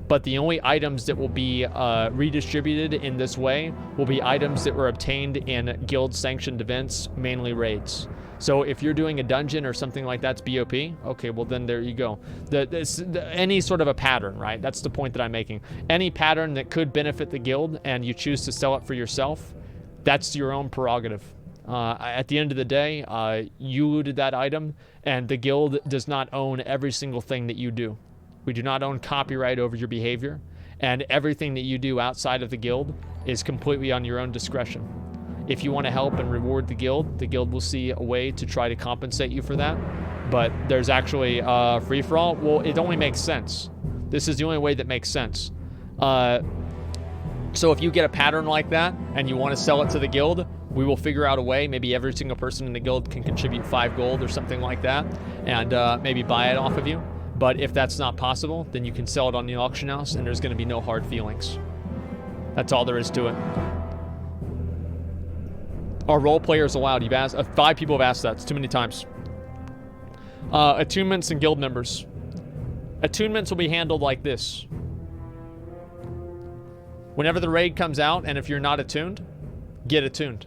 A: But the only items that will be redistributed in this way will be items that were obtained in guild-sanctioned events, mainly raids. So if you're doing a dungeon or something like that's BOP, okay, well then there you go. Any sort of a pattern, right? That's the point that I'm making. Any pattern that could benefit the guild and you choose to sell it for yourself, that's your own prerogative. At the end of the day, you looted that item, and the guild does not own every single thing that you do. We do not own copyright over your behavior, and everything that you do outside of the guild is completely on your own discretion. If you want to help and reward the guild will see a way to try to compensate you for that. But there's actually free-for-all. Well, it only makes sense. This is the only way that makes sense. So if you get a pattern like that and you want to sell it to the guild, we will figure out a way. Maybe every single person in the guild can contribute 5 gold or something like that, and maybe buy it off of you. But if that's not possible, then you can sell it on the auction house, and there's going to be no hard feelings. That's all there is to it. Are role players allowed? You've asked. 5 people have asked that. It's too many times. Attunements and guild members. Attunements will be handled like this. Whenever the raid comes out, and if you're not attuned, get attuned.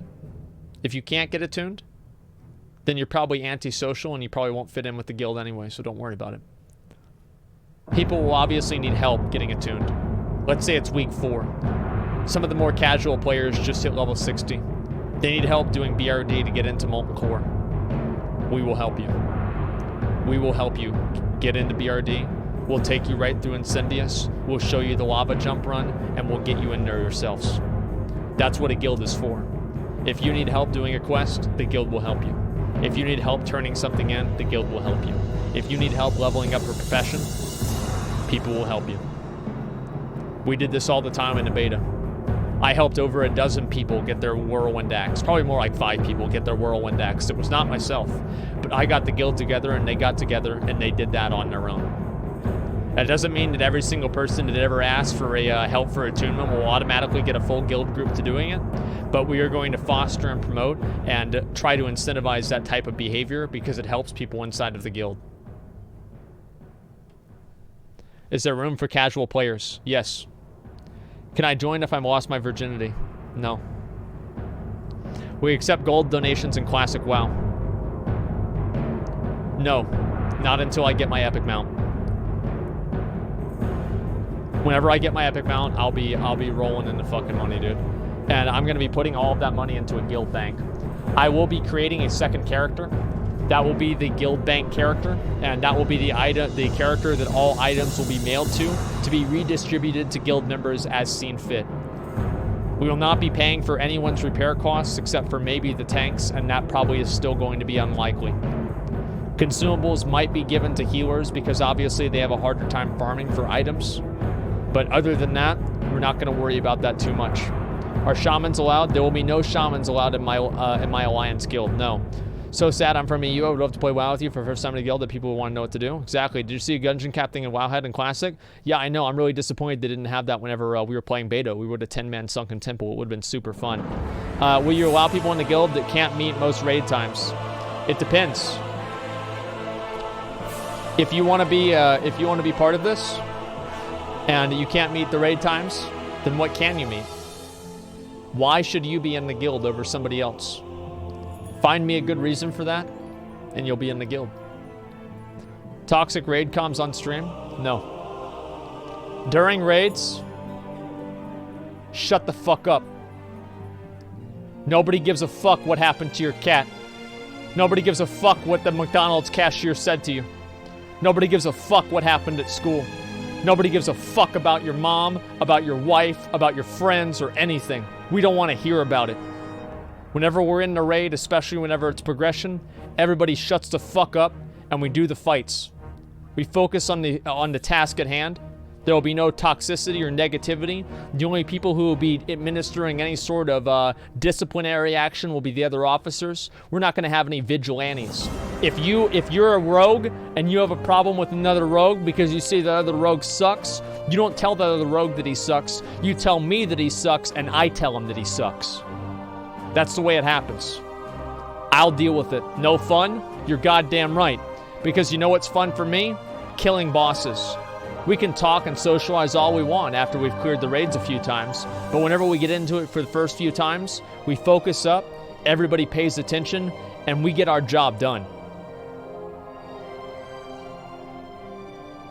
A: If you can't get attuned, then you're probably antisocial, and you probably won't fit in with the guild anyway, so don't worry about it. People will obviously need help getting attuned. Let's say it's week 4. Some of the more casual players just hit level 60. They need help doing BRD to get into Molten Core. We will help you. We will help you get into BRD. We'll take you right through Incendius. We'll show you the lava jump run, and we'll get you in there yourselves. That's what a guild is for. If you need help doing a quest, the guild will help you. If you need help turning something in, the guild will help you. If you need help leveling up your profession, people will help you. We did this all the time in the beta. I helped over a dozen people get their Whirlwind Axe. Probably more like 5 people get their Whirlwind Axe. It was not myself. But I got the guild together, and they got together, and they did that on their own. That doesn't mean that every single person that ever asks for a help for attunement will automatically get a full guild group to doing it. But we are going to foster and promote and try to incentivize that type of behavior because it helps people inside of the guild. Is there room for casual players? Yes. Can I join if I'm lost my virginity? No. We accept gold donations in Classic WoW. No. Not until I get my epic mount. Whenever I get my epic mount, I'll be rolling in the fucking money, dude. And I'm going to be putting all of that money into a guild bank. I will be creating a second character. That will be the guild bank character, and that will be the character that all items will be mailed to be redistributed to guild members as seen fit. We will not be paying for anyone's repair costs except for maybe the tanks, and that probably is still going to be unlikely. Consumables might be given to healers because obviously they have a harder time farming for items. But other than that, we're not going to worry about that too much. Are shamans allowed? There will be no shamans allowed in my alliance guild. No. So sad I'm from EU. I would love to play WoW with you for the first time in the guild that people would want to know what to do. Exactly. Did you see a dungeon captain in WoWhead and Classic? Yeah, I know. I'm really disappointed they didn't have that whenever we were playing beta. We were at a 10-man sunken temple. It would have been super fun. Will you allow people in the guild that can't meet most raid times? It depends. If you want to be part of this, and you can't meet the raid times, then what can you meet? Why should you be in the guild over somebody else? Find me a good reason for that, and you'll be in the guild. Toxic raid comms on stream? No. During raids, shut the fuck up. Nobody gives a fuck what happened to your cat. Nobody gives a fuck what the McDonald's cashier said to you. Nobody gives a fuck what happened at school. Nobody gives a fuck about your mom, about your wife, about your friends, or anything. We don't want to hear about it. Whenever we're in the raid, especially whenever it's progression, everybody shuts the fuck up and we do the fights. We focus on the task at hand. There will be no toxicity or negativity. The only people who will be administering any sort of disciplinary action will be the other officers. We're not going to have any vigilantes. If you're a rogue and you have a problem with another rogue because you see the other rogue sucks, you don't tell the other rogue that he sucks. You tell me that he sucks, and I tell him that he sucks. That's the way it happens. I'll deal with it. No fun? You're goddamn right. Because you know what's fun for me? Killing bosses. We can talk and socialize all we want after we've cleared the raids a few times, but whenever we get into it for the first few times, we focus up, everybody pays attention, and we get our job done.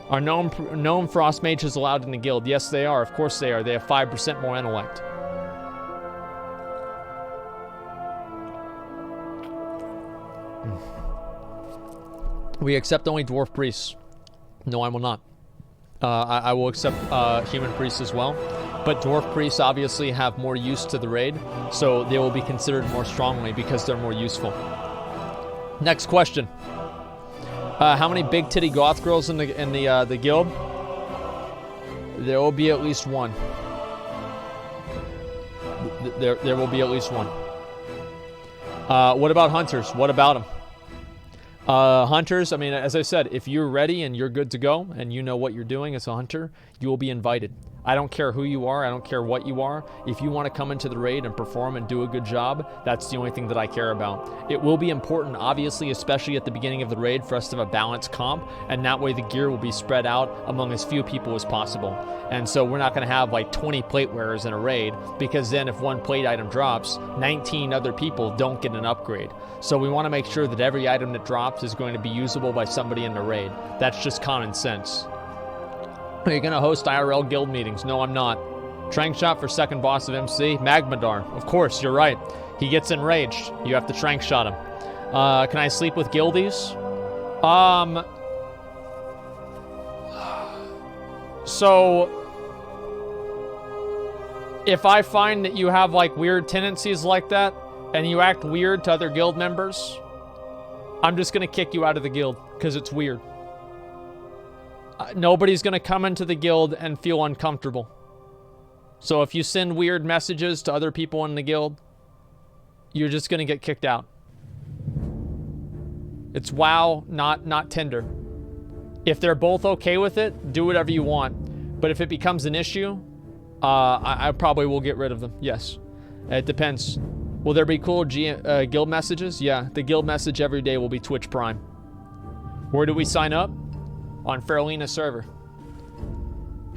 A: Are gnome frost mages allowed in the guild? Yes, they are. Of course they are. They have 5% more intellect. We accept only dwarf priests. No, I will not. I will accept human priests as well. But dwarf priests obviously have more use to the raid, so they will be considered more strongly because they're more useful. Next question. How many big titty goth girls in the guild? There will be at least one. There will be at least one. What about hunters? What about them? Hunters, I mean, as I said, if you're ready and you're good to go and you know what you're doing as a hunter, you will be invited. I don't care who you are. I don't care what you are. If you want to come into the raid and perform and do a good job, that's the only thing that I care about. It will be important, obviously, especially at the beginning of the raid, for us to have a balanced comp, and that way the gear will be spread out among as few people as possible. And so we're not going to have like 20 plate wearers in a raid, because then if one plate item drops, 19 other people don't get an upgrade. So we want to make sure that every item that drops is going to be usable by somebody in the raid. That's just common sense. Are you going to host IRL guild meetings? No, I'm not. Trank shot for second boss of MC? Magmadar. Of course, you're right. He gets enraged. You have to trank shot him. Can I sleep with guildies? So, if I find that you have like weird tendencies like that, and you act weird to other guild members, I'm just going to kick you out of the guild, because it's weird. Nobody's going to come into the guild and feel uncomfortable. So if you send weird messages to other people in the guild, you're just going to get kicked out. It's WoW, not Tinder. If they're both okay with it, do whatever you want. But if it becomes an issue, I probably will get rid of them. Yes. It depends. Will there be cool guild messages? Yeah, the guild message every day will be Twitch Prime. Where do we sign up? On Farolina server.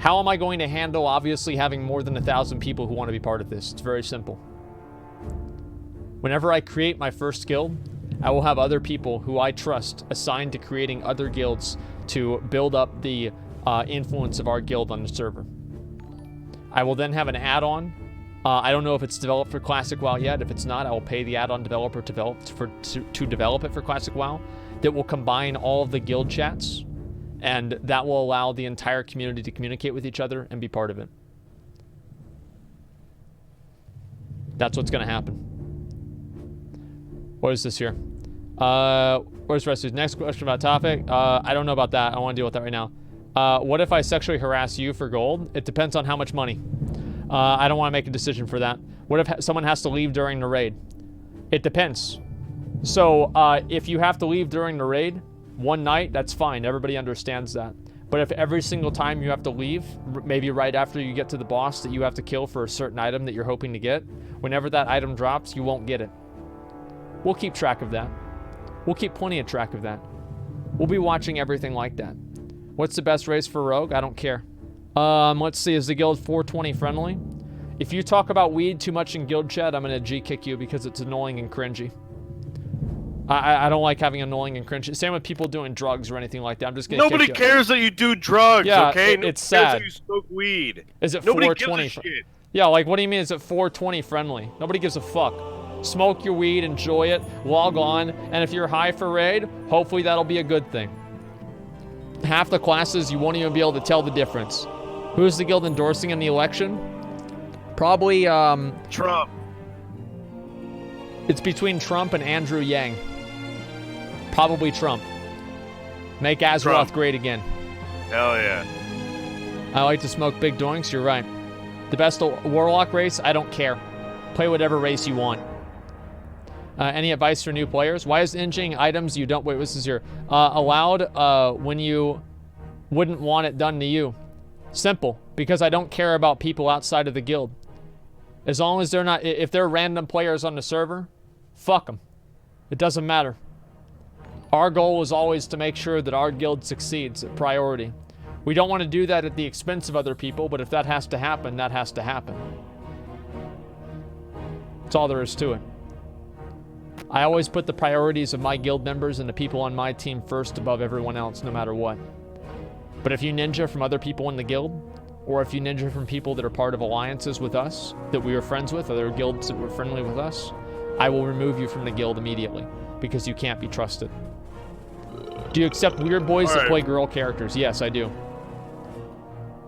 A: How am I going to handle, obviously, having more than 1,000 people who want to be part of this? It's very simple. Whenever I create my first guild, I will have other people who I trust assigned to creating other guilds to build up the influence of our guild on the server. I will then have an add-on. I don't know if it's developed for Classic WoW yet. If it's not, I will pay the add-on developer to develop it for Classic WoW. That will combine all of the guild chats, and that will allow the entire community to communicate with each other and be part of it. That's what's going to happen. What is this here? Where's the rest of this? Next question about topic. I don't know about that. I don't want to deal with that right now. What if I sexually harass you for gold? It depends on how much money. I don't want to make a decision for that. What if someone has to leave during the raid? It depends. So, if you have to leave during the raid one night, that's fine. Everybody understands that. But if every single time you have to leave, maybe right after you get to the boss that you have to kill for a certain item that you're hoping to get, whenever that item drops, you won't get it. We'll keep track of that. We'll keep plenty of track of that. We'll be watching everything like that. What's the best race for Rogue? I don't care. Let's see. Is the guild 420 friendly? If you talk about weed too much in guild chat, I'm going to G-kick you because it's annoying and cringy. I don't like having annoying and cringy. Same with people doing drugs or anything like that. I'm just going to
B: Nobody cares that you do drugs,
A: yeah,
B: okay?
A: It's sad.
B: That you smoke weed.
A: Is it
B: Nobody
A: 420?
B: gives a shit.
A: Yeah, like, what do you mean is it 420 friendly? Nobody gives a fuck. Smoke your weed, enjoy it, log on, and if you're high for raid, hopefully that'll be a good thing. Half the classes, you won't even be able to tell the difference. Who's the guild endorsing in the election? Probably,
B: Trump.
A: It's between Trump and Andrew Yang. Probably Trump. Make Azeroth great again.
B: Hell yeah.
A: I like to smoke big doinks, you're right. The best Warlock race? I don't care. Play whatever race you want. Any advice for new players? Why is inching items you don't... Wait, this is here. Allowed when you wouldn't want it done to you? Simple. Because I don't care about people outside of the guild. As long as they're not... If they're random players on the server, fuck them. It doesn't matter. Our goal is always to make sure that our guild succeeds at priority. We don't want to do that at the expense of other people, but if that has to happen, that has to happen. That's all there is to it. I always put the priorities of my guild members and the people on my team first above everyone else, no matter what. But if you ninja from other people in the guild, or if you ninja from people that are part of alliances with us, that we are friends with, other guilds that were friendly with us, I will remove you from the guild immediately, because you can't be trusted. Do you accept weird boys that play girl characters? Yes, I do.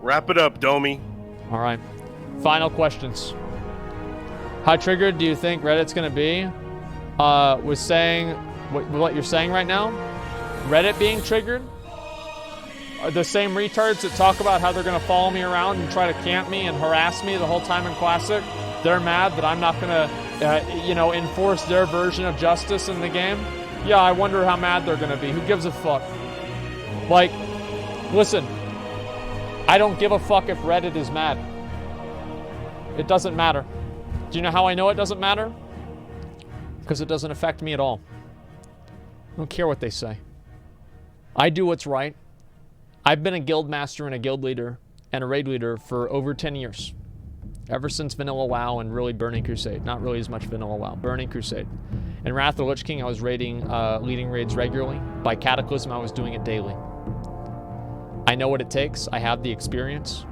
B: Wrap it up, Domi.
A: All right. Final questions. How triggered do you think Reddit's going to be? Was saying what you're saying right now? Reddit being triggered? Are the same retards that talk about how they're going to follow me around and try to camp me and harass me the whole time in Classic? They're mad that I'm not going to, enforce their version of justice in the game? Yeah, I wonder how mad they're going to be. Who gives a fuck? Like, listen, I don't give a fuck if Reddit is mad. It doesn't matter. Do you know how I know it doesn't matter? Because it doesn't affect me at all. I don't care what they say. I do what's right. I've been a guild master and a guild leader and a raid leader for over 10 years. Ever since Vanilla WoW and really Burning Crusade. Not really as much Vanilla WoW. Burning Crusade. In Wrath of the Lich King, I was leading raids regularly. By Cataclysm, I was doing it daily. I know what it takes. I have the experience.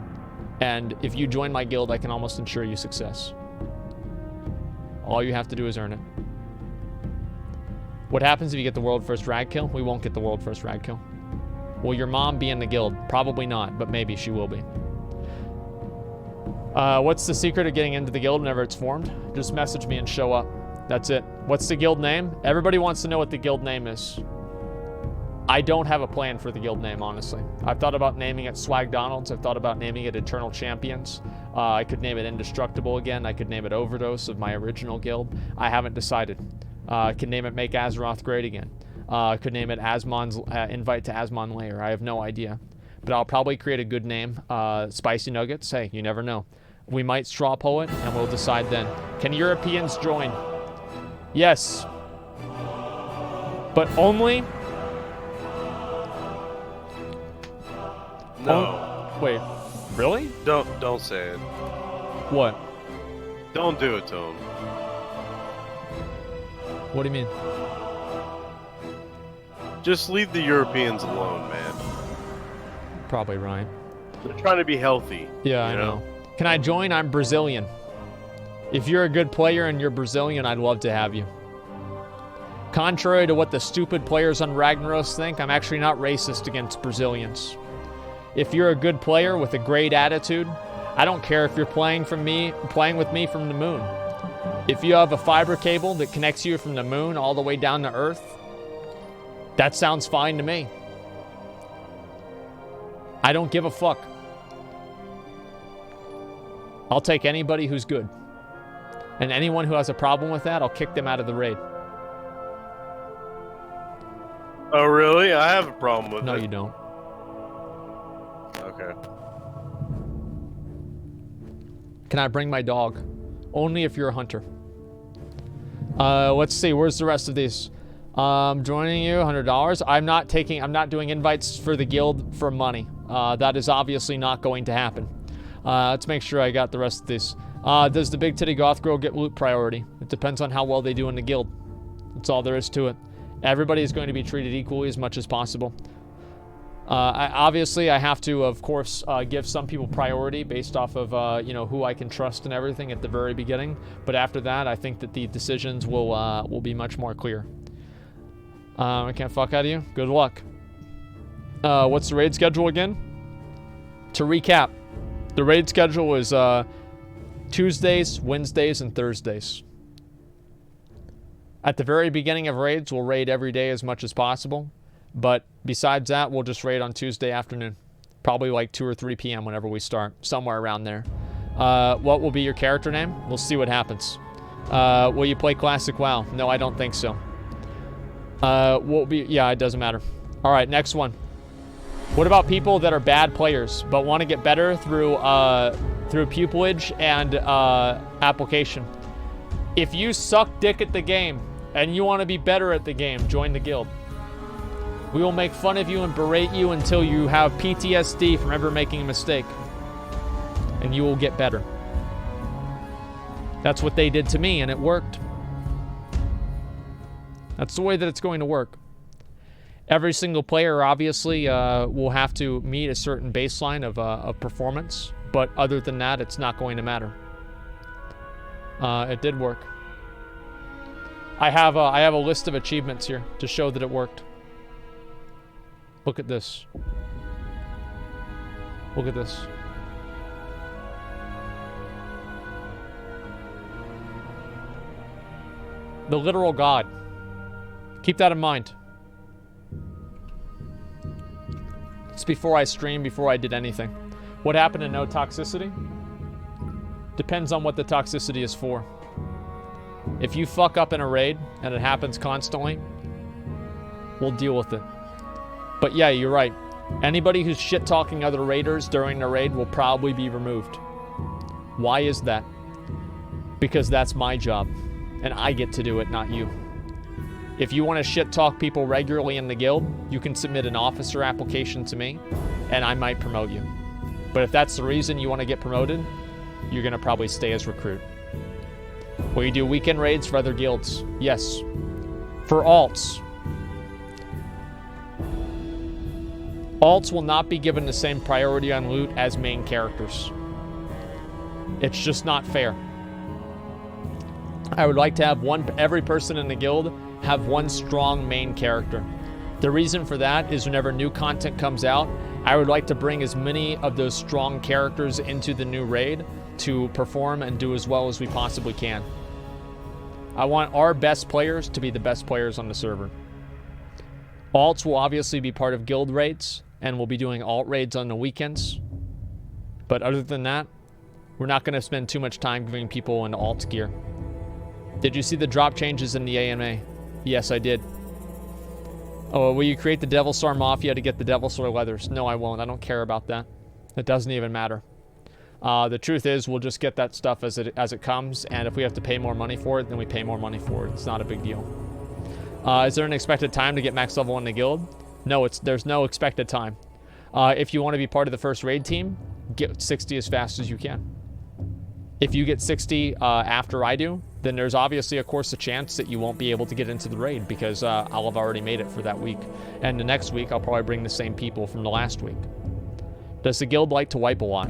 A: And if you join my guild, I can almost ensure you success. All you have to do is earn it. What happens if you get the world first rag kill? We won't get the world first rag kill. Will your mom be in the guild? Probably not, but maybe she will be. What's the secret of getting into the guild whenever it's formed? Just message me and show up. That's it. What's the guild name? Everybody wants to know what the guild name is. I don't have a plan for the guild name, honestly. I've thought about naming it Swag Donalds. I've thought about naming it Eternal Champions. I could name it Indestructible again. I could name it Overdose of my original guild. I haven't decided. I could name it Make Azeroth Great Again. I could name it Asmon's Invite to Asmon Lair. I have no idea. But I'll probably create a good name. Spicy Nuggets. Hey, you never know. We might straw poll it, and we'll decide then. Can Europeans join? Yes. But only...
B: No.
A: Wait. Really?
B: Don't say it.
A: What?
B: Don't do it to him.
A: What do you mean?
B: Just leave the Europeans alone, man.
A: Probably right.
B: They're trying to be healthy.
A: Yeah, I know. Can I join? I'm Brazilian. If you're a good player and you're Brazilian, I'd love to have you. Contrary to what the stupid players on Ragnaros think, I'm actually not racist against Brazilians. If you're a good player with a great attitude, I don't care if you're playing with me from the moon. If you have a fiber cable that connects you from the moon all the way down to Earth, that sounds fine to me. I don't give a fuck. I'll take anybody who's good. And anyone who has a problem with that, I'll kick them out of the raid.
B: Oh, really? I have a problem with it.
A: No, you don't.
B: Okay.
A: Can I bring my dog? Only if you're a hunter. Let's see. Where's the rest of these? Joining you, $100. I'm not doing invites for the guild for money. That is obviously not going to happen. Let's make sure I got the rest of these. Does the big titty goth girl get loot priority? It depends on how well they do in the guild. That's all there is to it. Everybody is going to be treated equally as much as possible. Obviously, I have to, of course, give some people priority based off of, who I can trust and everything at the very beginning. But after that, I think that the decisions will be much more clear. I can't fuck out of you. Good luck. What's the raid schedule again? To recap, the raid schedule is Tuesdays, Wednesdays, and Thursdays. At the very beginning of raids, we'll raid every day as much as possible. But besides that, we'll just raid on Tuesday afternoon. Probably like 2 or 3 p.m. whenever we start. Somewhere around there. What will be your character name? We'll see what happens. Will you play Classic WoW? No, I don't think so. Yeah, it doesn't matter. Alright, next one. What about people that are bad players, but want to get better through pupillage and application? If you suck dick at the game, and you want to be better at the game, join the guild. We will make fun of you and berate you until you have PTSD from ever making a mistake. And you will get better. That's what they did to me, and it worked. That's the way that it's going to work. Every single player, obviously, will have to meet a certain baseline of performance. But other than that, it's not going to matter. It did work. I have a list of achievements here to show that it worked. Look at this. Look at this. The literal god. Keep that in mind. It's before I streamed, before I did anything. What happened to no toxicity? Depends on what the toxicity is for. If you fuck up in a raid, and it happens constantly, we'll deal with it. But yeah, you're right. Anybody who's shit-talking other raiders during the raid will probably be removed. Why is that? Because that's my job. And I get to do it, not you. If you want to shit-talk people regularly in the guild, you can submit an officer application to me, and I might promote you. But if that's the reason you want to get promoted, you're going to probably stay as recruit. Will you do weekend raids for other guilds? Yes. For alts. Alts will not be given the same priority on loot as main characters. It's just not fair. I would like to have every person in the guild have one strong main character. The reason for that is whenever new content comes out, I would like to bring as many of those strong characters into the new raid to perform and do as well as we possibly can. I want our best players to be the best players on the server. Alts will obviously be part of guild raids, and we'll be doing alt raids on the weekends. But other than that, we're not going to spend too much time giving people an alt gear. Did you see the drop changes in the AMA? Yes, I did. Oh, will you create the Devil Star Mafia to get the Devil Star leathers? No, I won't. I don't care about that. It doesn't even matter. The truth is, we'll just get that stuff as it comes, and if we have to pay more money for it, then we pay more money for it. It's not a big deal. Is there an expected time to get max level in the guild? No, there's no expected time. If you want to be part of the first raid team, get 60 as fast as you can. If you get 60 after I do, then there's obviously, of course, a chance that you won't be able to get into the raid because I'll have already made it for that week. And the next week, I'll probably bring the same people from the last week. Does the guild like to wipe a lot?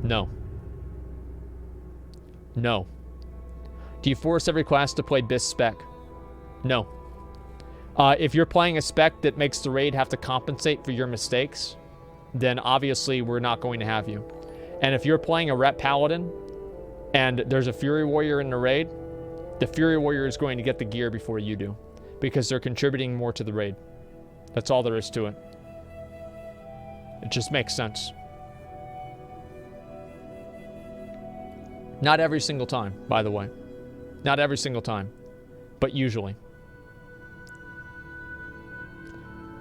A: No. No. Do you force every class to play BIS spec? No. If you're playing a spec that makes the raid have to compensate for your mistakes, then obviously we're not going to have you. And if you're playing a rep paladin and there's a fury warrior in the raid, the fury warrior is going to get the gear before you do because they're contributing more to the raid. That's all there is to it. It just makes sense. Not every single time, by the way. Not every single time, but usually.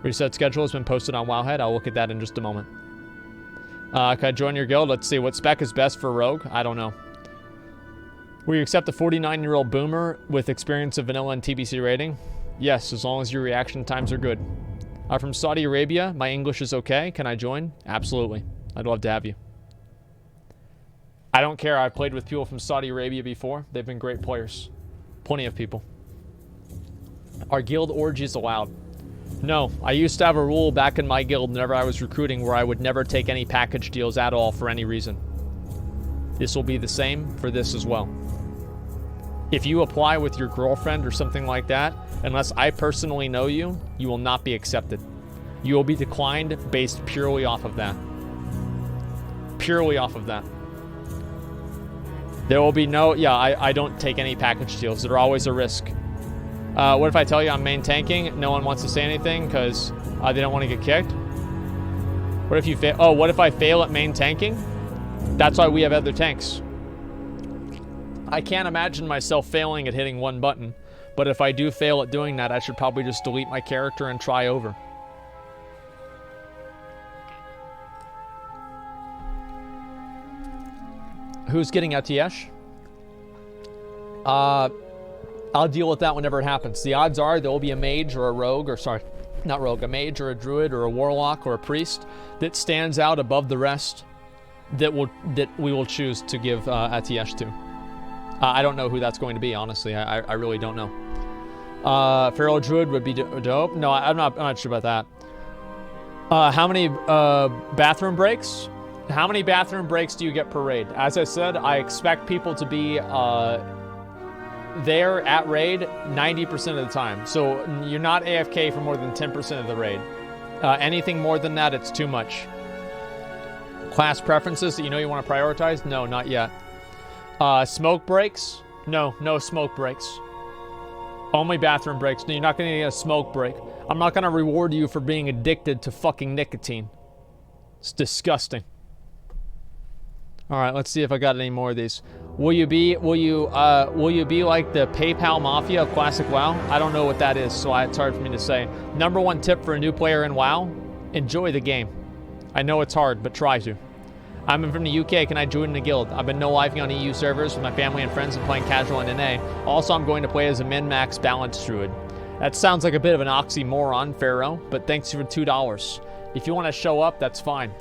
A: Reset schedule has been posted on Wowhead. I'll look at that in just a moment. Can I join your guild? Let's see. What spec is best for rogue? I don't know. Will you accept a 49-year-old boomer with experience of vanilla and TBC rating? Yes, as long as your reaction times are good. I'm from Saudi Arabia. My English is okay. Can I join? Absolutely. I'd love to have you. I don't care. I've played with people from Saudi Arabia before. They've been great players. Plenty of people. Are guild orgies allowed? No. I used to have a rule back in my guild whenever I was recruiting where I would never take any package deals at all for any reason. This will be the same for this as well. If you apply with your girlfriend or something like that, unless I personally know you, you will not be accepted. You will be declined based purely off of that. Purely off of that. There will be no... Yeah, I don't take any package deals. They're always a risk. What if I tell you I'm main tanking? No one wants to say anything because they don't want to get kicked. What if you fail? Oh, what if I fail at main tanking? That's why we have other tanks. I can't imagine myself failing at hitting one button, but if I do fail at doing that, I should probably just delete my character and try over. Who's getting Atiesh? I'll deal with that whenever it happens. The odds are there will be a mage or a rogue, or sorry, not rogue, a mage or a druid or a warlock or a priest that stands out above the rest that we will choose to give Atiesh to. I don't know who that's going to be, honestly. I really don't know. Feral druid would be dope. No, I'm not sure about that. How many bathroom breaks? How many bathroom breaks do you get per raid? As I said, I expect people to be there at raid 90% of the time. So you're not AFK for more than 10% of the raid. Anything more than that, it's too much. Class preferences that you know you want to prioritize? No, not yet. Smoke breaks? No, no smoke breaks. Only bathroom breaks. No, you're not going to get a smoke break. I'm not going to reward you for being addicted to fucking nicotine. It's disgusting. All right, let's see if I got any more of these. Will you be like the PayPal mafia of Classic WoW? I don't know what that is, so it's hard for me to say. Number one tip for a new player in WoW: enjoy the game. I know it's hard, but try to. I'm from the UK. Can I join the guild? I've been no-lifing on EU servers with my family and friends and playing casual in NA. Also, I'm going to play as a min-max balanced druid. That sounds like a bit of an oxymoron, Pharaoh, but thanks for $2. If you want to show up, that's fine.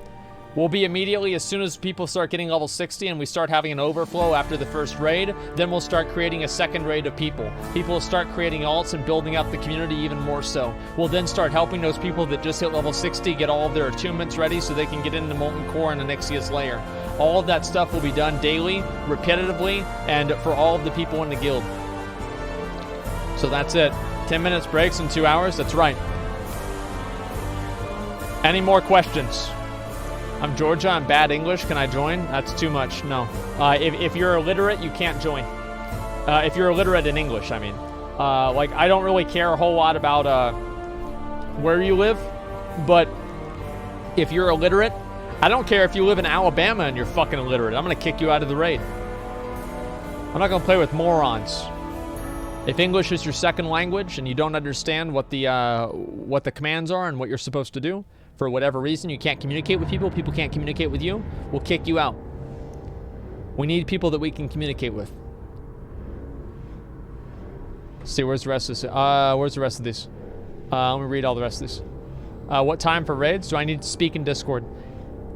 A: We'll be immediately, as soon as people start getting level 60 and we start having an overflow after the first raid, then we'll start creating a second raid of people. People will start creating alts and building up the community even more so. We'll then start helping those people that just hit level 60 get all of their attunements ready so they can get into Molten Core and the Nixius layer. All of that stuff will be done daily, repetitively, and for all of the people in the guild. So that's it. 10 minutes breaks in 2 hours? That's right. Any more questions? I'm Georgia, I'm bad English, can I join? That's too much, no. If you're illiterate, you can't join. If you're illiterate in English, I mean. Like, I don't really care a whole lot about where you live, but if you're illiterate, I don't care if you live in Alabama and you're fucking illiterate. I'm gonna kick you out of the raid. I'm not gonna play with morons. If English is your second language and you don't understand what the commands are and what you're supposed to do, for whatever reason, you can't communicate with people, people can't communicate with you, we'll kick you out. We need people that we can communicate with. Let's see, where's the rest of this? Where's the rest of these? Let me read all the rest of these. What time for raids? Do I need to speak in Discord?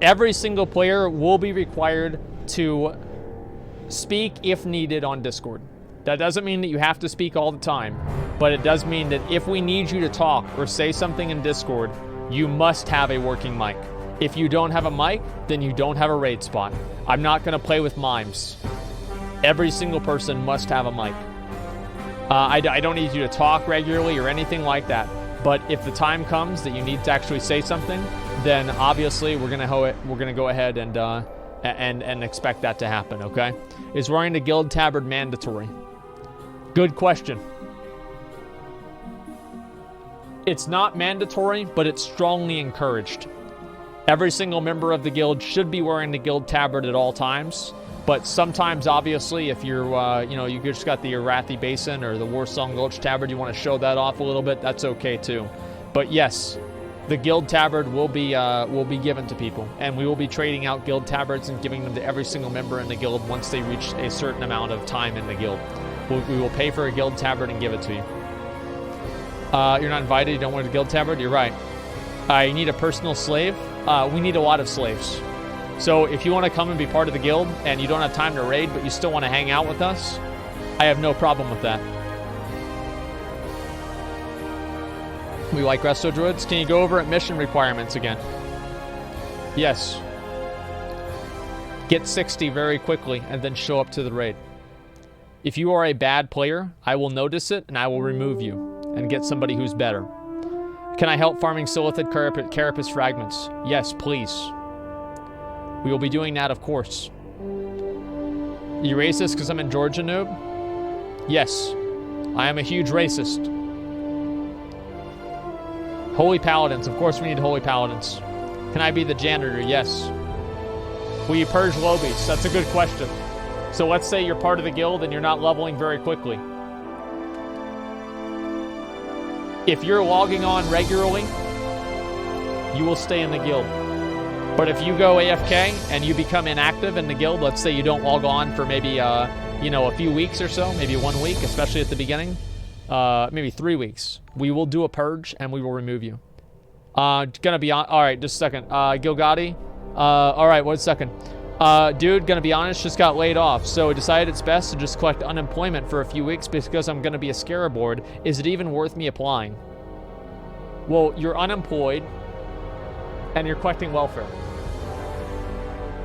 A: Every single player will be required to speak if needed on Discord. That doesn't mean that you have to speak all the time, but it does mean that if we need you to talk or say something in Discord, you must have a working mic. If you don't have a mic, then you don't have a raid spot. I'm not going to play with mimes. Every single person must have a mic. I don't need you to talk regularly or anything like that. But if the time comes that you need to actually say something, then obviously we're gonna go ahead and expect that to happen. Okay? Is wearing the guild tabard mandatory? Good question. It's not mandatory, but it's strongly encouraged. Every single member of the guild should be wearing the guild tabard at all times. But sometimes, obviously, if you're, you just got the Arathi Basin or the Warsong Gulch tabard, you want to show that off a little bit, that's okay too. But yes, the guild tabard will be given to people, and we will be trading out guild tabards and giving them to every single member in the guild once they reach a certain amount of time in the guild. We will pay for a guild tabard and give it to you. You're not invited, you don't want a guild tabard? You're right. You need a personal slave? We need a lot of slaves. So if you want to come and be part of the guild and you don't have time to raid, but you still want to hang out with us, I have no problem with that. We like Resto Druids. Can you go over at mission requirements again? Yes. Get 60 very quickly and then show up to the raid. If you are a bad player, I will notice it and I will remove you and get somebody who's better. Can I help farming Silithid Carapace fragments? Yes, please. We will be doing that, of course. You racist because I'm in Georgia, noob? Yes. I am a huge racist. Holy Paladins. Of course we need Holy Paladins. Can I be the janitor? Yes. Will you purge lobies? That's a good question. So let's say you're part of the guild and you're not leveling very quickly. If you're logging on regularly, you will stay in the guild. But if you go AFK and you become inactive in the guild, let's say you don't log on for maybe, a few weeks or so, maybe 1 week, especially at the beginning, maybe 3 weeks, we will do a purge and we will remove you. Gonna be on, all right, just a second. Gilgadi, all right, 1 second. Dude, gonna be honest, just got laid off, so decided it's best to just collect unemployment for a few weeks because I'm gonna be a scarab board. Is it even worth me applying? Well, you're unemployed and you're collecting welfare.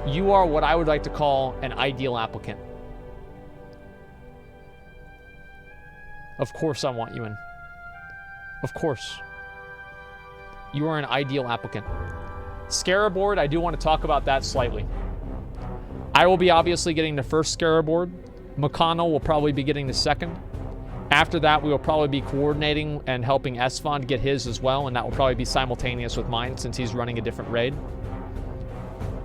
A: You are what I would like to call an ideal applicant. Of course I want you in. Of course. You are an ideal applicant. Scarab board, I do want to talk about that slightly. I will be obviously getting the first Scarab board. McConnell will probably be getting the second. After that, we will probably be coordinating and helping Esfond get his as well, and that will probably be simultaneous with mine since he's running a different raid.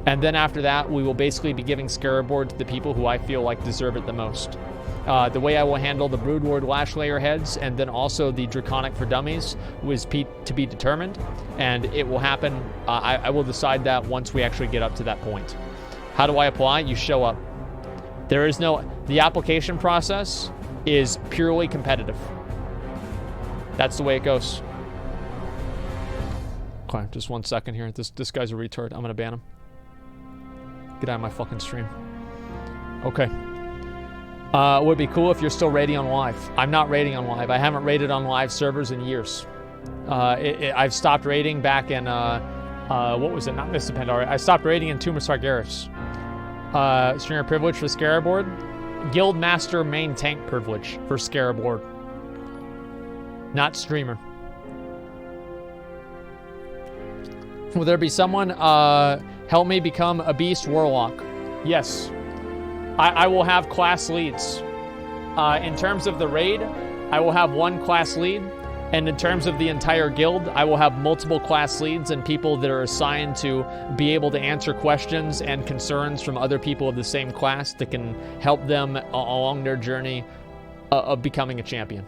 A: And then after that, we will basically be giving Scarab board to the people who I feel like deserve it the most. The way I will handle the Broodward Lash Layer heads and then also the Draconic for Dummies was to be determined, and it will happen. I will decide that once we actually get up to that point. How do I apply? You show up. There is no... The application process is purely competitive. That's the way it goes. Okay, just 1 second here. This guy's a retard. I'm gonna ban him. Get out of my fucking stream. Okay. Would be cool if you're still raiding on live. I'm not raiding on live. I haven't raided on live servers in years. I've stopped raiding back in, what was it? Not Mr. Pandora. I stopped raiding in Tomb of Sargeras. Stringer privilege for Scarab board. Guild Master main tank privilege for Scarab board. Not streamer. Will there be someone help me become a beast warlock? Yes. I will have class leads. In terms of the raid, I will have 1 class lead. And in terms of the entire guild, I will have multiple class leads and people that are assigned to be able to answer questions and concerns from other people of the same class that can help them along their journey of becoming a champion.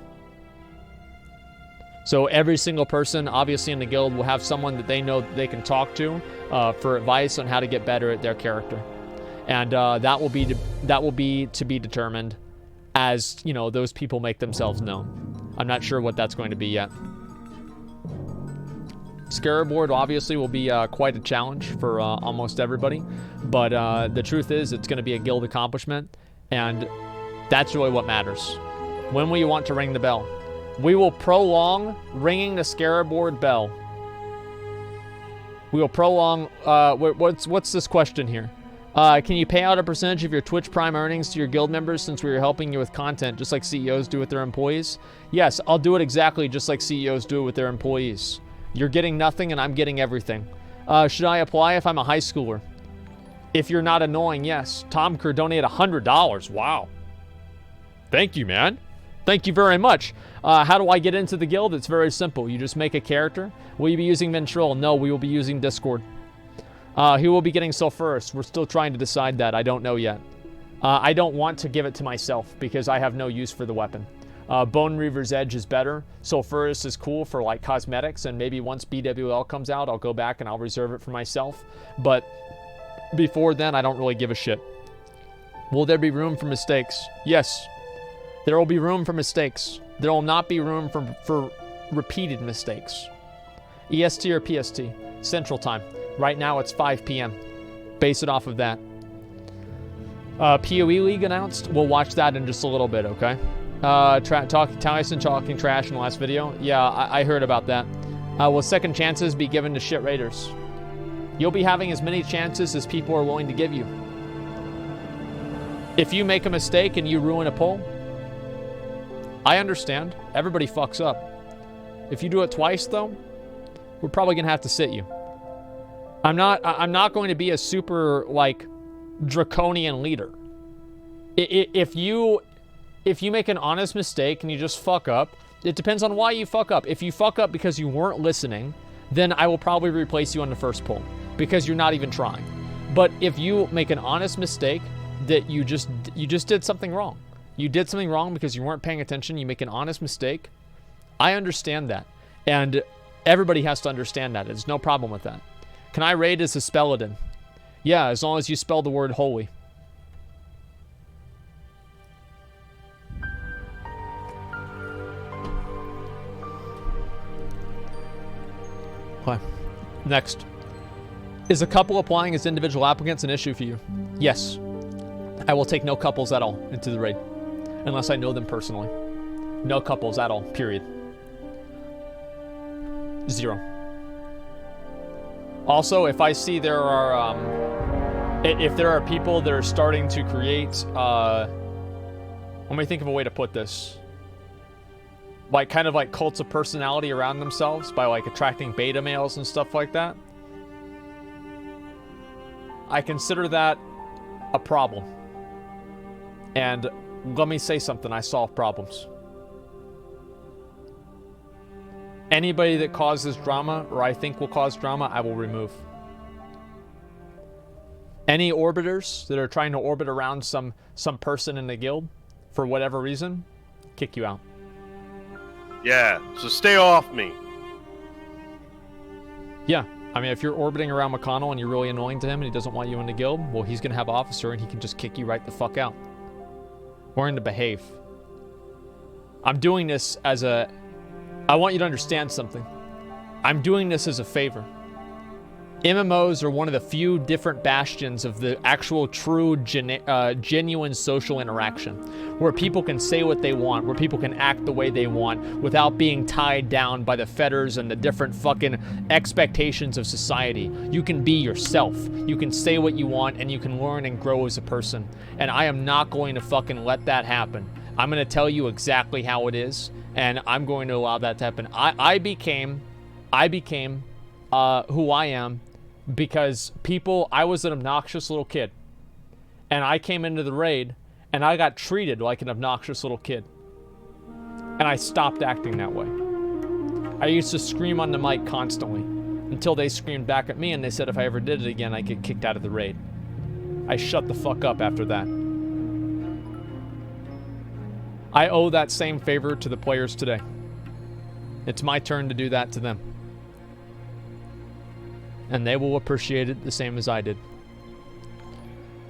A: So every single person, obviously in the guild, will have someone that they know that they can talk to for advice on how to get better at their character. And that will be to be determined as, those people make themselves known. I'm not sure what that's going to be yet. Scarab Board obviously will be quite a challenge for almost everybody, but the truth is it's going to be a guild accomplishment, and that's really what matters. When will you want to ring the bell? We will prolong ringing the Scarab Board bell. We will prolong... what's this question here? Can you pay out a percentage of your Twitch Prime earnings to your guild members since we are helping you with content, just like CEOs do with their employees? Yes, I'll do it exactly just like CEOs do it with their employees. You're getting nothing and I'm getting everything. Should I apply if I'm a high schooler? If you're not annoying, yes. Tom Kerr donated $100. Wow. Thank you, man. Thank you very much. How do I get into the guild? It's very simple. You just make a character. Will you be using Ventril? No, we will be using Discord. Who will be getting sulfurous? We're still trying to decide that. I don't know yet. I don't want to give it to myself because I have no use for the weapon. Bone Reaver's Edge is better. Sulfurous is cool for like cosmetics, and maybe once BWL comes out, I'll go back and I'll reserve it for myself. But before then, I don't really give a shit. Will there be room for mistakes? Yes. There will be room for mistakes. There will not be room for repeated mistakes. EST or PST? Central Time. Right now it's 5 p.m. Base it off of that. PoE League announced. We'll watch that in just a little bit, okay? Tyson talking trash in the last video. Yeah, I heard about that. Will second chances be given to shit raiders? You'll be having as many chances as people are willing to give you. If you make a mistake and you ruin a poll, I understand. Everybody fucks up. If you do it twice, though, we're probably gonna have to sit you. I'm not going to be a super like draconian leader. If you make an honest mistake and you just fuck up, it depends on why you fuck up. If you fuck up because you weren't listening, then I will probably replace you on the first poll because you're not even trying. But if you make an honest mistake that you just did something wrong. You did something wrong because you weren't paying attention, you make an honest mistake. I understand that. And everybody has to understand that. There's no problem with that. Can I raid as a Spelladin? Yeah, as long as you spell the word holy. Okay. Next. Is a couple applying as individual applicants an issue for you? Yes. I will take no couples at all into the raid. Unless I know them personally. No couples at all, period. 0. Also, if I see there are, if there are people that are starting to create, let me think of a way to put this. Like, kind of like cults of personality around themselves by, like, attracting beta males and stuff like that. I consider that a problem. And let me say something, I solve problems. Anybody that causes drama, or I think will cause drama, I will remove. Any orbiters that are trying to orbit around some person in the guild, for whatever reason, kick you out.
B: Yeah, so stay off me.
A: Yeah, I mean, if you're orbiting around McConnell and you're really annoying to him and he doesn't want you in the guild, well, he's going to have officer and he can just kick you right the fuck out. We're going to behave. I'm doing this as a... I want you to understand something. I'm doing this as a favor. MMOs are one of the few different bastions of the actual true genuine social interaction, where people can say what they want, where people can act the way they want without being tied down by the fetters and the different fucking expectations of society. You can be yourself. You can say what you want and you can learn and grow as a person. And I am not going to fucking let that happen. I'm going to tell you exactly how it is, and I'm going to allow that to happen. I became who I am because I was an obnoxious little kid. And I came into the raid, and I got treated like an obnoxious little kid. And I stopped acting that way. I used to scream on the mic constantly, until they screamed back at me, and they said if I ever did it again, I'd get kicked out of the raid. I shut the fuck up after that. I owe that same favor to the players today. It's my turn to do that to them. And they will appreciate it the same as I did.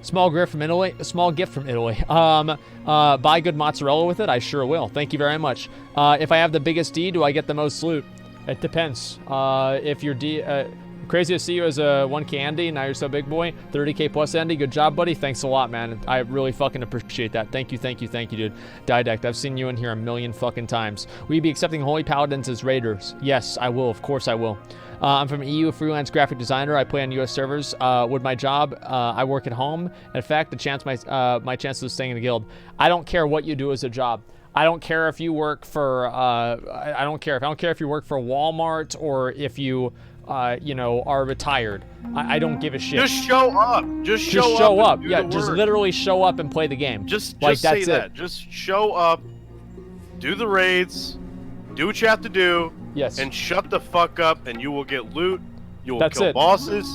A: Small gift from Italy. Buy good mozzarella with it? I sure will. Thank you very much. If I have the biggest D, do I get the most loot? It depends. If you're crazy to see you as a 1K Andy, now you're so big boy. 30K plus Andy, good job, buddy. Thanks a lot, man. I really fucking appreciate that. Thank you, dude. Didact, I've seen you in here a million fucking times. Will you be accepting Holy Paladins as raiders? Yes, I will. Of course I will. I'm from EU, freelance graphic designer. I play on US servers. With my job, I work at home. In fact, my chances of staying in the guild. I don't care what you do as a job. I don't care if you work for, I don't care if you work for Walmart or if you, you know, are retired. I don't give a shit.
B: Just show up. Just show
A: up. Yeah, just literally show up and play the game.
B: Just
A: like,
B: say
A: that's
B: that.
A: it.
B: Just show up, do the raids, do what you have to do,
A: yes,
B: and shut the fuck up, and you will get loot. You will
A: that's
B: kill
A: it.
B: bosses.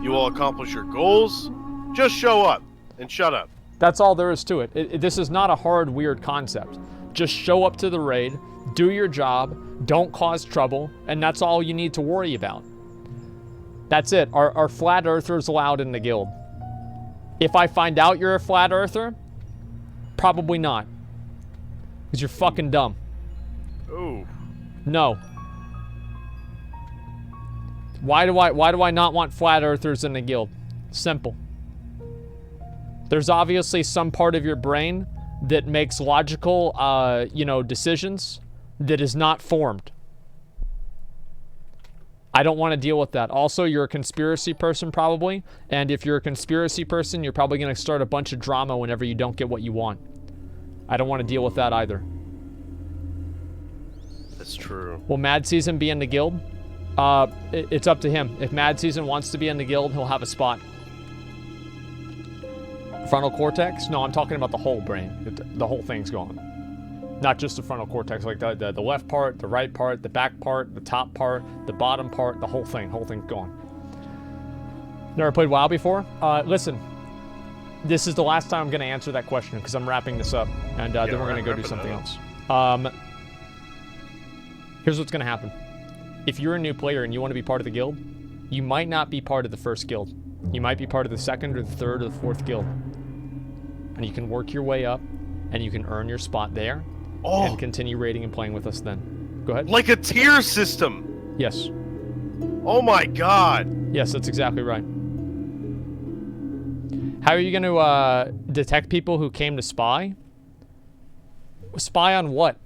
B: You will accomplish your goals. Just show up and shut up.
A: That's all there is to it. This is not a hard, weird concept. Just show up to the raid, do your job, don't cause trouble, and that's all you need to worry about. That's it. Are flat earthers allowed in the guild? If I find out you're a flat earther, probably not. Because you're fucking dumb.
B: Ooh.
A: No. Why do I not want flat earthers in the guild? Simple. There's obviously some part of your brain that makes logical, you know, decisions that is not formed. I don't want to deal with that. Also, you're a conspiracy person probably, and if you're a conspiracy person, you're probably going to start a bunch of drama whenever you don't get what you want. I don't want to deal with that either.
B: That's true.
A: Will Mad Season be in the guild? It's up to him. If Mad Season wants to be in the guild, he'll have a spot. Frontal cortex? No, I'm talking about the whole brain. The whole thing's gone. Not just the frontal cortex, like the left part, the right part, the back part, the top part, the bottom part, the whole thing. Whole thing's gone. Never played WoW before? Listen, this is the last time I'm going to answer that question because I'm wrapping this up, and then we're going to go do something else. Here's what's going to happen. If you're a new player and you want to be part of the guild, you might not be part of the first guild. You might be part of the second or the third or the fourth guild. And you can work your way up, and you can earn your spot there, and continue raiding and playing with us then. Go ahead.
B: Like a tier system.
A: Yes.
B: Oh my god.
A: Yes, that's exactly right. How are you going to detect people who came to spy? Spy on what?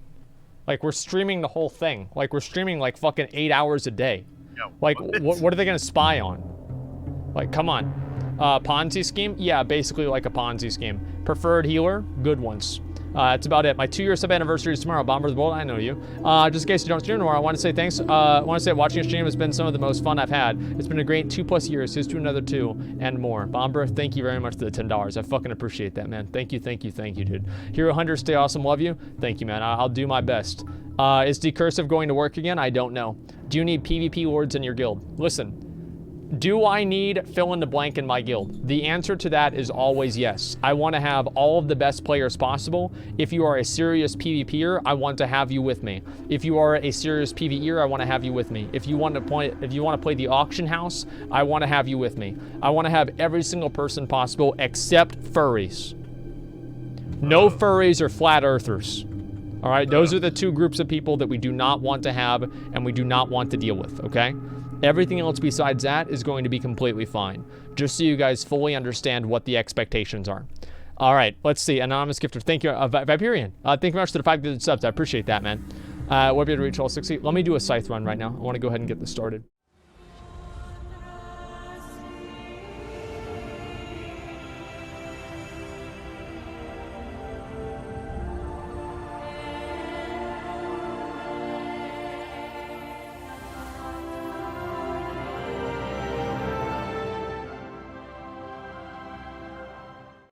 A: Like, we're streaming the whole thing. Like, we're streaming like fucking 8 hours a day.
B: Yeah,
A: like, what are they going to spy on? Like, come on. Ponzi scheme? Yeah, basically like a Ponzi scheme. Preferred healer? Good ones. That's about it. My 2-year sub anniversary is tomorrow. Bomber the Bold, I know you. Just in case you don't stream tomorrow, I want to say thanks. I want to say watching your stream has been some of the most fun I've had. It's been a great 2+ years. Here's to another 2 and more. Bomber, thank you very much for the $10. I fucking appreciate that, man. Thank you, dude. Hero Hunter, stay awesome. Love you. Thank you, man. I'll do my best. Is Decursive going to work again? I don't know. Do you need PvP lords in your guild? Listen. Do I need fill in the blank in my guild? The answer to that is always yes. I want to have all of the best players possible. If you are a serious PvPer, I want to have you with me. If you are a serious PvEer, I want to have you with me. If you want to play the auction house, I want to have you with me. I want to have every single person possible except furries. No furries or flat earthers. All right, those are the 2 groups of people that we do not want to have and we do not want to deal with, okay? Everything else besides that is going to be completely fine. Just so you guys fully understand what the expectations are. All right, let's see. Anonymous gifter. Thank you, Viperian. Thank you very much for the 5 gifted subs. I appreciate that, man. We'll be able to reach all 60. Let me do a scythe run right now. I want to go ahead and get this started.